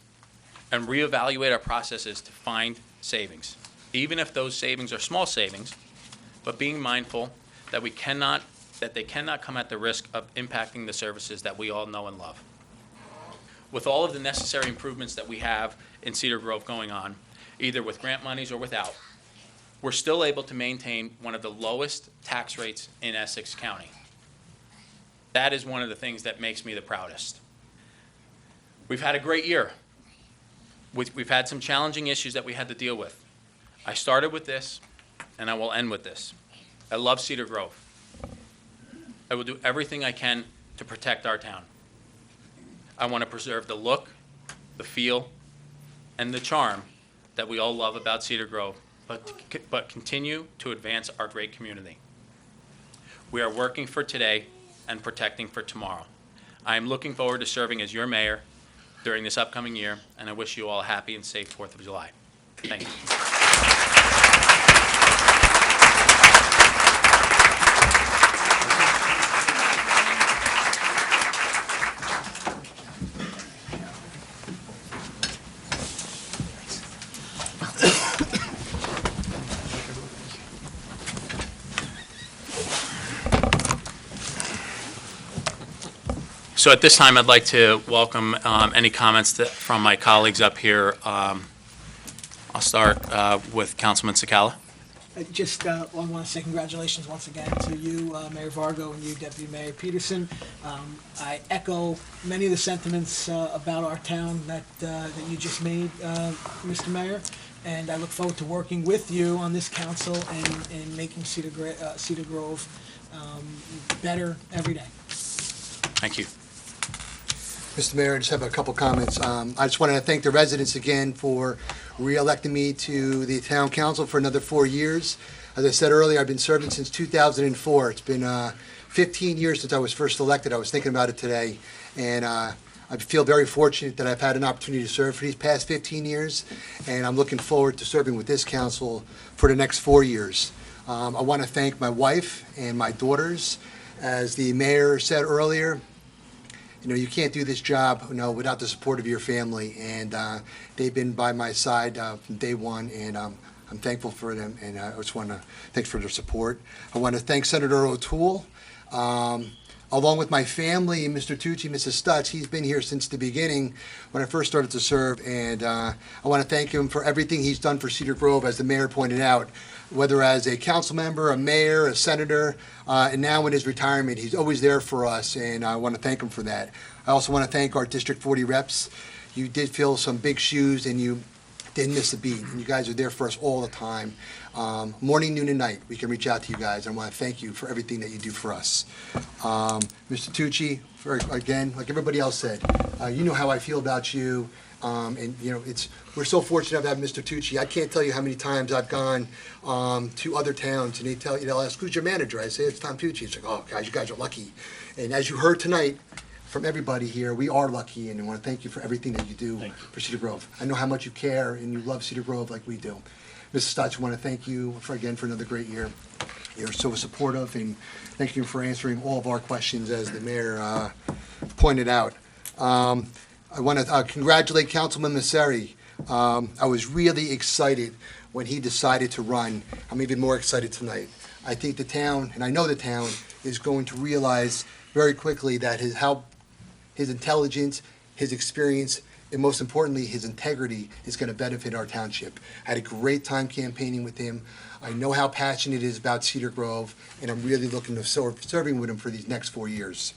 and reevaluate our processes to find savings, even if those savings are small savings, but being mindful that they cannot come at the risk of impacting the services that we all know and love. With all of the necessary improvements that we have in Cedar Grove going on, either with grant monies or without, we're still able to maintain one of the lowest tax rates in Essex County. That is one of the things that makes me the proudest. We've had a great year. We've had some challenging issues that we had to deal with. I started with this, and I will end with this. I love Cedar Grove. I will do everything I can to protect our town. I want to preserve the look, the feel, and the charm that we all love about Cedar Grove, but continue to advance our great community. We are working for today and protecting for tomorrow. I am looking forward to serving as your mayor during this upcoming year, and I wish you all a happy and safe 4th of July. Thank you. So at this time, I'd like to welcome any comments from my colleagues up here. I'll start with Councilman Sakala. I want to say congratulations once again to you, Mayor Vargo, and you, Deputy Mayor Peterson. I echo many of the sentiments about our town that you just made, Mr. Mayor, and I look forward to working with you on this council and making Cedar Grove better every day. Thank you. Mr. Mayor, I just have a couple comments. I just wanted to thank the residents again for re-electing me to the town council for another 4 years. As I said earlier, I've been serving since 2004. It's been 15 years since I was first elected. I was thinking about it today, and I feel very fortunate that I've had an opportunity to serve for these past 15 years, and I'm looking forward to serving with this council for the next 4 years. I want to thank my wife and my daughters. As the mayor said earlier, you can't do this job, without the support of your family, and they've been by my side from day one, and I'm thankful for them, and I just want to thank for their support. I want to thank Senator O'Toole, along with my family, Mr. Tucci, Mrs. Stutz. He's been here since the beginning when I first started to serve, and I want to thank him for everything he's done for Cedar Grove, as the mayor pointed out, whether as a council member, a mayor, a senator, and now in his retirement. He's always there for us, and I want to thank him for that. I also want to thank our District 40 reps. You did fill some big shoes, and you didn't miss a beat, and you guys are there for us all the time. Morning, noon, and night, we can reach out to you guys, and I want to thank you for everything that you do for us. Mr. Tucci, again, like everybody else said, you know how I feel about you. And we're so fortunate to have Mr. Tucci. I can't tell you how many times I've gone to other towns, and they'll ask, "Who's your manager?" I say, "It's Tom Tucci." It's like, "Oh, guys, you guys are lucky." And as you heard tonight from everybody here, we are lucky, and I want to thank you for everything that you do for Cedar Grove. I know how much you care and you love Cedar Grove like we do. Mrs. Stotts, I want to thank you for another great year. You're so supportive, and thank you for answering all of our questions, as the mayor pointed out. I want to congratulate Councilman Messeri. I was really excited when he decided to run. I'm even more excited tonight. I think the town, and I know the town, is going to realize very quickly that his intelligence, his experience, and most importantly, his integrity is going to benefit our township. I had a great time campaigning with him. I know how passionate he is about Cedar Grove, and I'm really looking to serving with him for these next 4 years.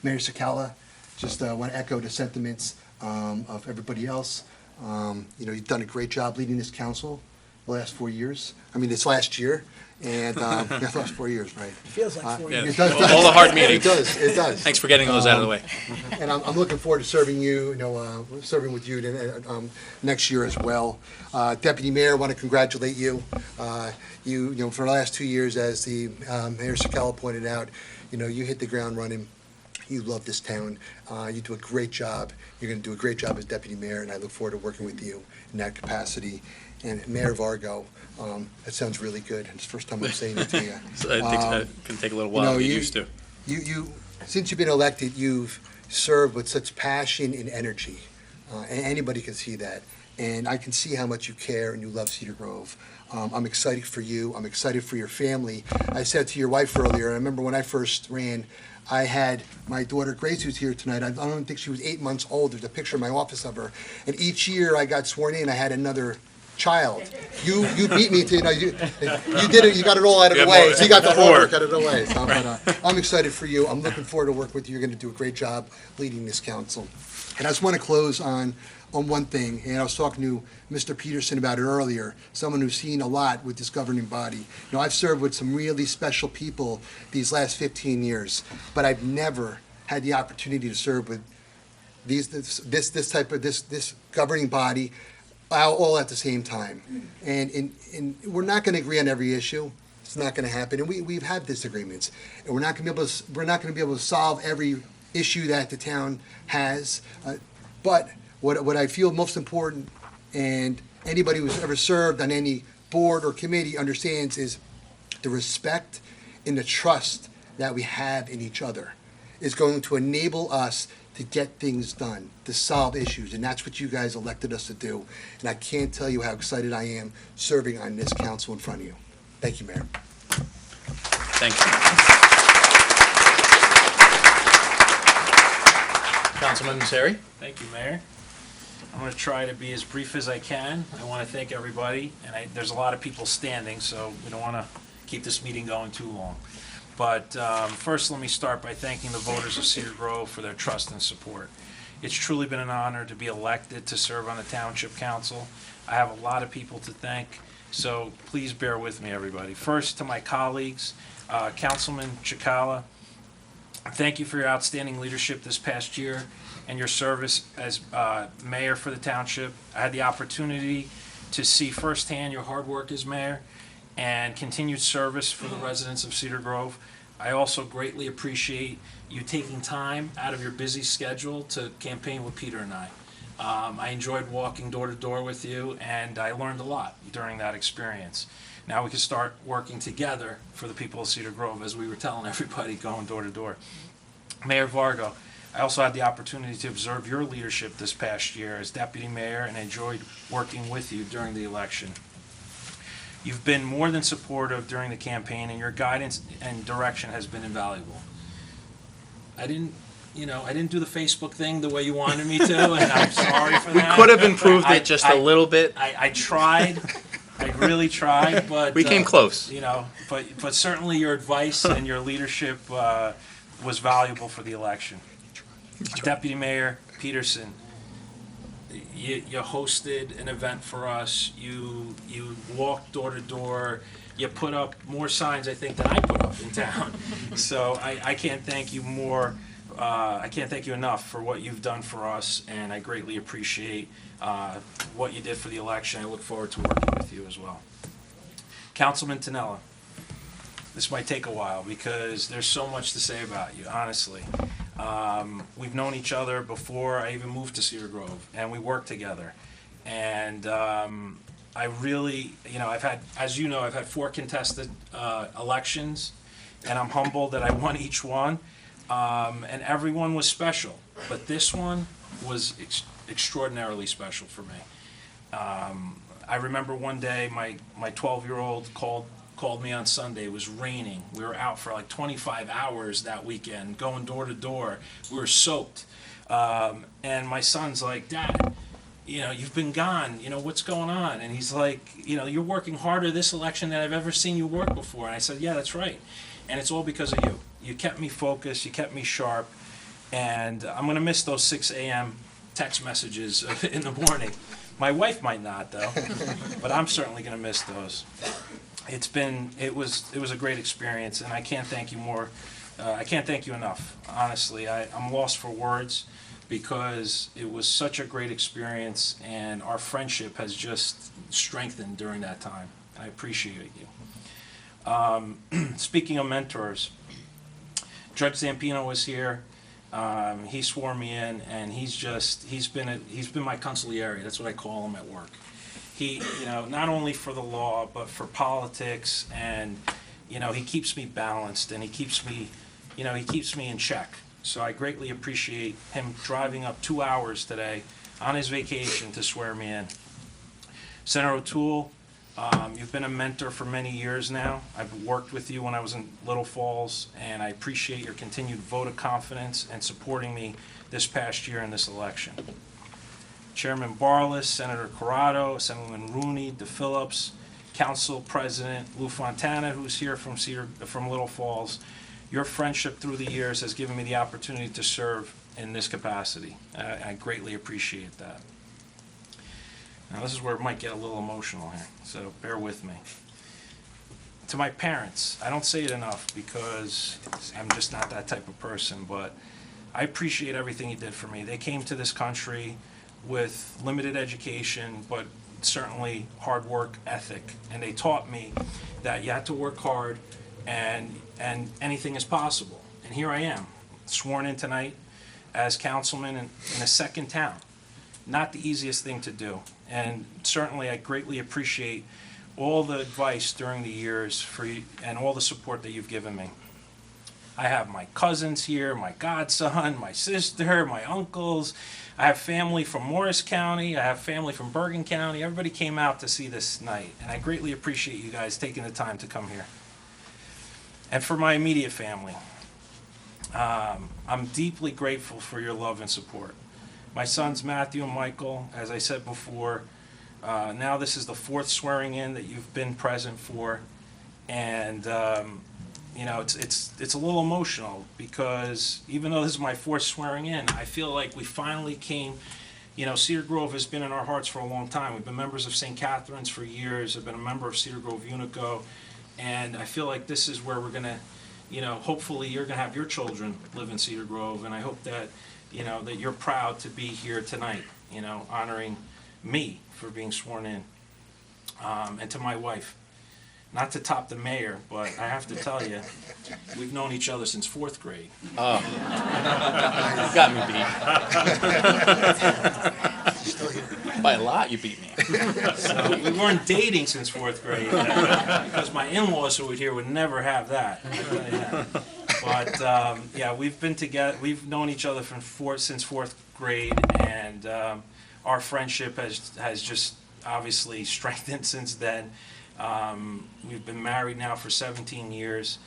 Mayor Sakala, just want to echo the sentiments of everybody else. You've done a great job leading this council the last 4 years. This last year. And the last 4 years, right? It feels like 4 years. It does. All the hard meetings. It does. Thanks for getting those out of the way. And I'm looking forward to serving you, serving with you next year as well. Deputy Mayor, I want to congratulate you. You for the last 2 years, as the Mayor Sakala pointed out, you hit the ground running. You love this town. You do a great job. You're going to do a great job as deputy mayor, and I look forward to working with you in that capacity. And Mayor Vargo, that sounds really good. It's the first time I'm saying it to you. So I think it can take a little while to get used to. You, since you've been elected, you've served with such passion and energy. And anybody can see that. And I can see how much you care and you love Cedar Grove. I'm excited for you. I'm excited for your family. I said to your wife earlier, I remember when I first ran, I had my daughter Grace, who's here tonight. I don't think she was 8 months old. There's a picture in my office of her. And each year I got sworn in, I had another child. You beat me to, you did it, you got it all out of the way. So you got the whole work out of the way. So, I'm excited for you. I'm looking forward to work with you. You're going to do a great job leading this council. And I just want to close on on one thing, and I was talking to Mr. Peterson about it earlier, someone who's seen a lot with this governing body. You know, I've served with some really special people these last 15 years, but I've never had the opportunity to serve with this governing body all at the same time. And we're not going to agree on every issue. It's not going to happen, and we've had disagreements, and we're not going to be able to solve every issue that the town has. But what I feel most important, and anybody who's ever served on any board or committee understands, is the respect and the trust that we have in each other is going to enable us to get things done, to solve issues, and that's what you guys elected us to do. And I can't tell you how excited I am serving on this council in front of you. Thank you, Mayor. Thank you. Councilman Misery? Thank you, Mayor. I'm going to try to be as brief as I can. I want to thank everybody, and there's a lot of people standing, so we don't want to keep this meeting going too long. But first, let me start by thanking the voters of Cedar Grove for their trust and support. It's truly been an honor to be elected to serve on the Township Council. I have a lot of people to thank, so please bear with me, everybody. First, to my colleagues, Councilman Chikala, thank you for your outstanding leadership this past year and your service as mayor for the township. I had the opportunity to see firsthand your hard work as mayor and continued service for the residents of Cedar Grove. I also greatly appreciate you taking time out of your busy schedule to campaign with Peter and I. I enjoyed walking door to door with you, and I learned a lot during that experience. Now we can start working together for the people of Cedar Grove, as we were telling everybody going door to door. Mayor Vargo, I also had the opportunity to observe your leadership this past year as deputy mayor, and I enjoyed working with you during the election. You've been more than supportive during the campaign, and your guidance and direction has been invaluable. I didn't do the Facebook thing the way you wanted me to, and I'm sorry for that. We could have improved it just a little bit. I tried. I really tried, but We came close. But certainly your advice and your leadership was valuable for the election. Deputy Mayor Peterson, you hosted an event for us. You walked door to door. You put up more signs, I think, than I put up in town. So I can't thank you more. I can't thank you enough for what you've done for us, and I greatly appreciate what you did for the election. I look forward to working with you as well. Councilman Tonella, this might take a while because there's so much to say about you, honestly. We've known each other before I even moved to Cedar Grove, and we worked together. And I really, I've had 4 contested elections, and I'm humbled that I won each one. And everyone was special, but this one was extraordinarily special for me. I remember one day my 12-year-old called me on Sunday. It was raining. We were out for like 25 hours that weekend, going door to door. We were soaked. And my son's like, "Dad, you've been gone. What's going on?" And he's like, "You're working harder this election than I've ever seen you work before." And I said, "Yeah, that's right. And it's all because of you. You kept me focused, you kept me sharp, and I'm going to miss those 6 a.m. text messages in the morning. My wife might not, though, but I'm certainly going to miss those. It was a great experience, and I can't thank you more. I can't thank you enough, honestly. I'm lost for words because it was such a great experience, and our friendship has just strengthened during that time. I appreciate you. Speaking of mentors, Judge Zampino was here. He swore me in, and he's been my consigliere. That's what I call him at work. He, not only for the law, but for politics, and, he keeps me balanced, and he keeps me in check. So I greatly appreciate him driving up 2 hours today on his vacation to swear me in. Senator O'Toole, you've been a mentor for many years now. I've worked with you when I was in Little Falls, and I appreciate your continued vote of confidence and supporting me this past year in this election. Chairman Barlas, Senator Corrado, Assemblyman Rooney, DePhillips, Council President Lou Fontana, who's here from Little Falls. Your friendship through the years has given me the opportunity to serve in this capacity. I greatly appreciate that. Now, this is where it might get a little emotional here, so bear with me. To my parents, I don't say it enough because I'm just not that type of person, but I appreciate everything you did for me. They came to this country with limited education, but certainly hard work ethic, and they taught me that you had to work hard and anything is possible. And here I am, sworn in tonight as councilman in a second town. Not the easiest thing to do, and certainly I greatly appreciate all the advice during the years for you and all the support that you've given me. I have my cousins here, my godson, my sister, my uncles. I have family from Morris County. I have family from Bergen County. Everybody came out to see this night, and I greatly appreciate you guys taking the time to come here. And for my immediate family, I'm deeply grateful for your love and support. My sons Matthew and Michael, as I said before, now this is the fourth swearing in that you've been present for, and you know, it's a little emotional because even though this is my fourth swearing in, I feel like we finally came. You know, Cedar Grove has been in our hearts for a long time. We've been members of St. Catherine's for years. I've been a member of Cedar Grove Unico, and I feel like this is where we're gonna, you know, hopefully you're gonna have your children live in Cedar Grove, and I hope that, you know, that you're proud to be here tonight, you know, honoring me for being sworn in. And to my wife, not to top the mayor, but I have to tell you, we've known each other since 4th grade. Oh, you got me beat. Still here. By a lot, you beat me. So we weren't dating since 4th grade because my in-laws who were here would never have that. I tell you that. But yeah, we've been together. We've known each other since 4th grade, and our friendship has just obviously strengthened since then. We've been married now for 17 years,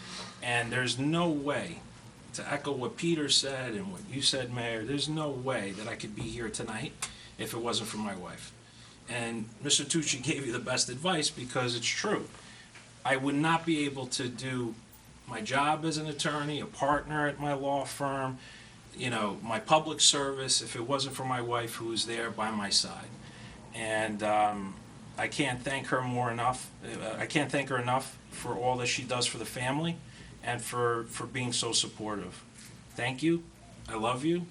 and there's no way, to echo what Peter said and what you said, Mayor, there's no way that I could be here tonight if it wasn't for my wife. And Mr. Tucci gave you the best advice because it's true. I would not be able to do my job as an attorney, a partner at my law firm, you know, my public service if it wasn't for my wife who was there by my side. And I can't thank her enough for all that she does for the family and for being so supportive. Thank you. I love you.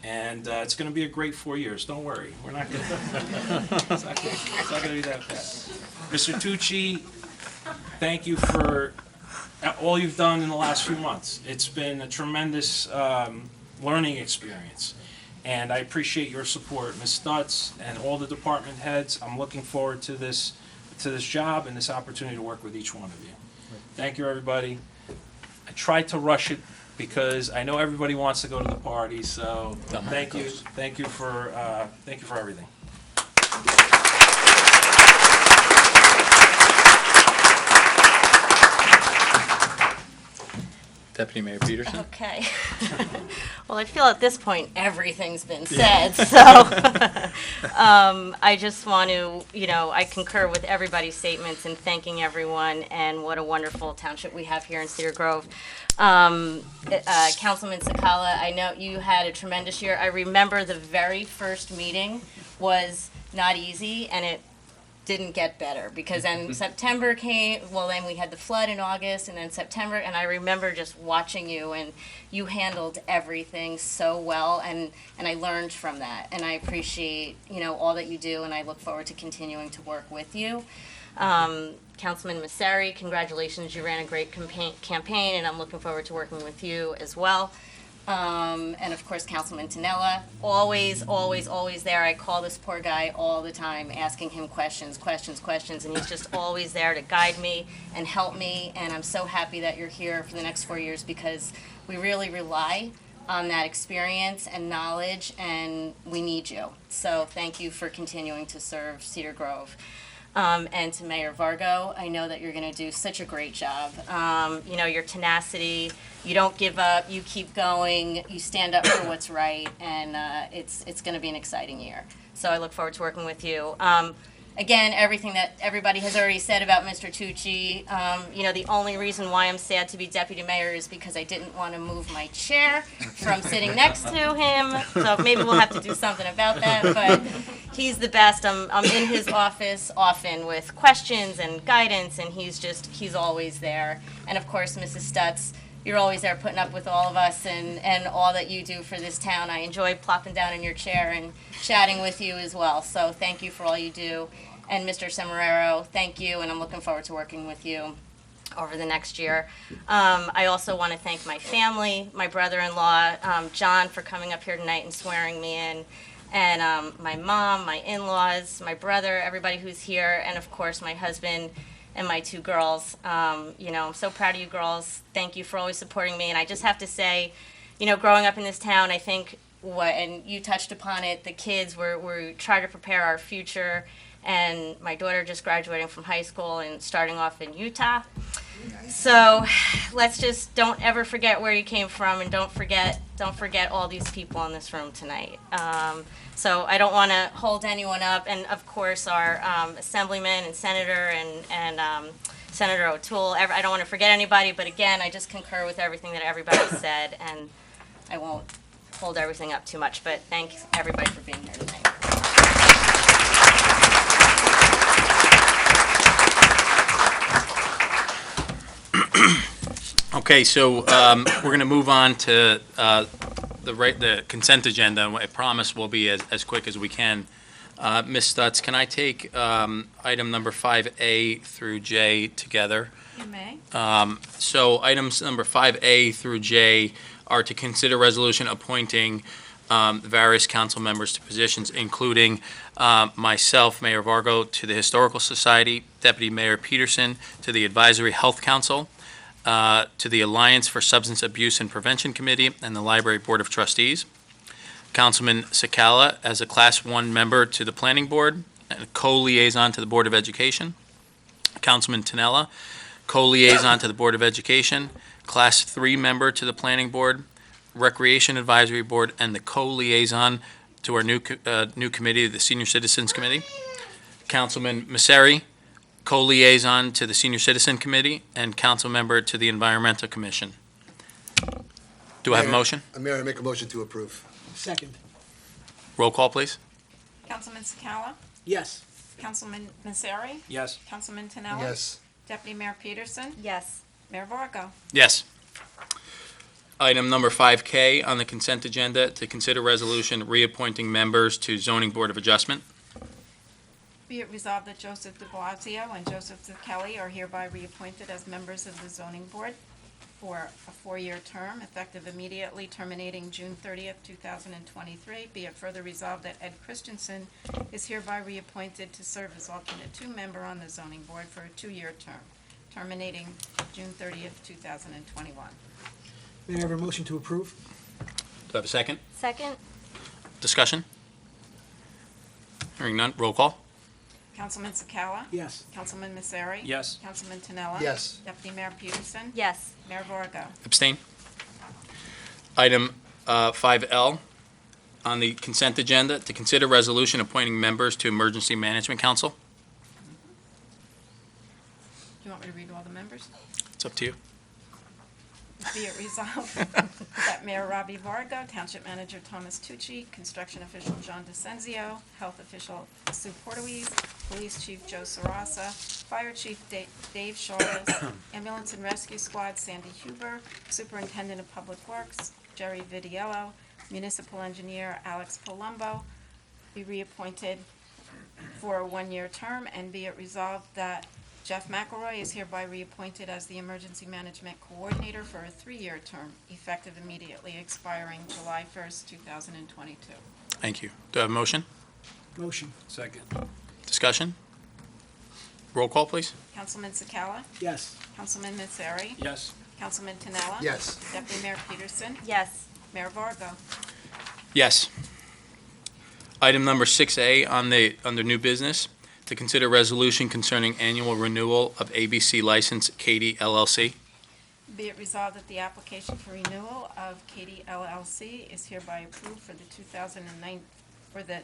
And it's going to be a great 4 years. Don't worry. We're not going to. It's not going to be that bad. Mr. Tucci, thank you for all you've done in the last few months. It's been a tremendous learning experience. And I appreciate your support, Ms. Stutz and all the department heads. I'm looking forward to this job and this opportunity to work with each one of you. Thank you, everybody. I tried to rush it because I know everybody wants to go to the party. So thank you for everything. Deputy Mayor Peterson. Okay. Well, I feel at this point everything's been said, so I just want to, you know, I concur with everybody's statements and thanking everyone, and what a wonderful township we have here in Cedar Grove. Councilman Sakala, I know you had a tremendous year. I remember the very first meeting was not easy, and it didn't get better because then September came. Well, then we had the flood in August, and then September, and I remember just watching you, and you handled everything so well, and I learned from that, and I appreciate, you know, all that you do, and I look forward to continuing to work with you. Councilman Masseri, congratulations, you ran a great campaign, and I'm looking forward to working with you as well. And of course, Councilman Tonella, always there. I call this poor guy all the time, asking him questions, and he's just always there to guide me and help me. And I'm so happy that you're here for the next 4 years because we really rely on that experience and knowledge, and we need you. So thank you for continuing to serve Cedar Grove. And to Mayor Vargo, I know that you're going to do such a great job. You know, your tenacity, you don't give up, you keep going, you stand up for what's right, and it's going to be an exciting year. So I look forward to working with you. again, everything that everybody has already said about Mr. Tucci. The only reason why I'm sad to be deputy mayor is because I didn't want to move my chair from sitting next to him. So maybe we'll have to do something about that. But he's the best. I'm in his office often with questions and guidance, and he's always there. And of course, Mrs. Stutz, you're always there putting up with all of us and all that you do for this town. I enjoy plopping down in your chair and chatting with you as well. So thank you for all you do. And Mr. Semeraro, thank you, and I'm looking forward to working with you over the next year. I also want to thank my family, my brother-in-law, John, for coming up here tonight and swearing me in, and my mom, my in-laws, my brother, everybody who's here, and of course my husband and my 2 girls. I'm so proud of you girls. Thank you for always supporting me. And I just have to say, growing up in this town, I think and you touched upon it, the kids, we're trying to prepare our future. And my daughter just graduating from high school and starting off in Utah. So let's just don't ever forget where you came from, and don't forget all these people in this room tonight. So I don't want to hold anyone up, and of course our assemblyman and senator and Senator O'Toole. I don't want to forget anybody, but again, I just concur with everything that everybody said, and I won't hold everything up too much. But thanks everybody for being here tonight. Okay, so we're going to move on to the consent agenda. And I promise we'll be as quick as we can. Ms. Stutz, can I take item number 5A through J together? You may. So items number 5A through J are to consider resolution appointing the various council members to positions, including myself, Mayor Vargo, to the Historical Society, Deputy Mayor Peterson to the Advisory Health Council, to the Alliance for Substance Abuse and Prevention Committee, and the Library Board of Trustees. Councilman Sakala as a Class 1 member to the Planning Board and a co-liaison to the Board of Education. Councilman Tinella, co-liaison to the Board of Education, Class 3 member to the Planning Board, Recreation Advisory Board, and the co-liaison to our new committee, the Senior Citizens Committee. Councilman Messeri, co-liaison to the Senior Citizen Committee, and council member to the Environmental Commission. Do I have a motion? Mayor, I make a motion to approve. Second. Roll call, please. Councilman Sakala? Yes. Councilman Messeri? Yes. Councilman Tinella? Yes. Deputy Mayor Peterson? Yes. Mayor Vargo? Yes. Item number 5K on the consent agenda, to consider resolution reappointing members to Zoning Board of Adjustment. Be it resolved that Joseph de Blasio and Joseph Kelly are hereby reappointed as members of the Zoning Board for a 4-year term, effective immediately terminating June 30th, 2023. Be it further resolved that Ed Christensen is hereby reappointed to serve as alternate 2 member on the Zoning Board for a 2-year term, terminating June 30th, 2021. May I have a motion to approve? Do I have a second? Second? Discussion? Hearing none, roll call. Councilman Sakala? Yes. Councilman Messeri? Yes. Councilman Tinella? Yes. Deputy Mayor Peterson? Yes. Mayor Vargo? Abstain. Item 5L on the consent agenda, to consider resolution appointing members to Emergency Management Council. Do you want me to read all the members? It's up to you. Be it resolved that Mayor Robbie Vargo, Township Manager Thomas Tucci, Construction Official John DeCenzio, Health Official Sue Portuese, Police Chief Joe Sarasa, Fire Chief Dave Shawless, Ambulance and Rescue Squad Sandy Huber, Superintendent of Public Works Jerry Vidiello, Municipal Engineer Alex Palumbo, be reappointed for a 1-year term, and be it resolved that Jeff McElroy is hereby reappointed as the Emergency Management Coordinator for a 3-year term, effective immediately expiring July 1st, 2022. Thank you. Do I have a motion? Motion. Second. Discussion? Roll call, please. Councilman Sakala? Yes. Councilman Messeri? Yes. Councilman Tinella? Yes. Deputy Mayor Peterson? Yes. Mayor Vargo? Yes. Item number 6A under new business, to consider resolution concerning annual renewal of ABC license Katie LLC. Be it resolved that the application for renewal of Katie LLC is hereby approved for the 2009, for the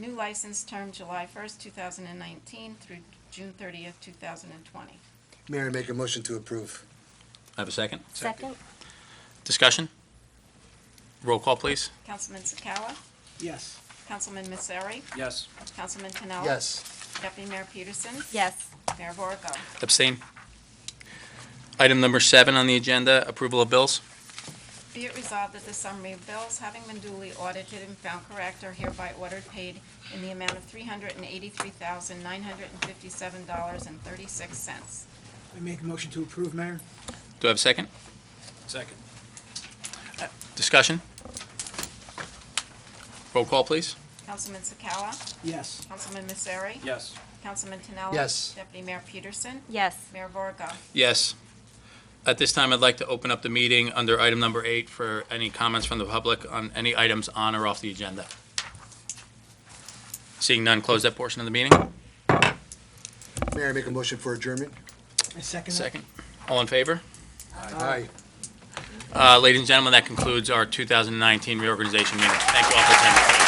New license term July 1st, 2019 through June 30th, 2020. Mayor, I make a motion to approve. I have a second? Second? Discussion? Roll call, please. Councilman Sakala? Yes. Councilman Misseri? Yes. Councilman Pinella? Yes. Deputy Mayor Peterson? Yes. Mayor Verga? Abstain. Item number 7 on the agenda, approval of bills. Be it resolved that the summary of bills having been duly audited and found correct are hereby ordered paid in the amount of $383,957.36. I make a motion to approve, Mayor. Do I have a second? Second. Discussion? Roll call, please. Councilman Sakala? Yes. Councilman Misseri? Yes. Councilman Pinella? Yes. Deputy Mayor Peterson? Yes. Mayor Verga? Yes. At this time, I'd like to open up the meeting under item number 8 for any comments from the public on any items on or off the agenda. Seeing none, close that portion of the meeting. Mayor, I make a motion for adjournment. I second that. Second. All in favor? Aye. Ladies and gentlemen, that concludes our 2019 reorganization meeting. Thank you all for attending.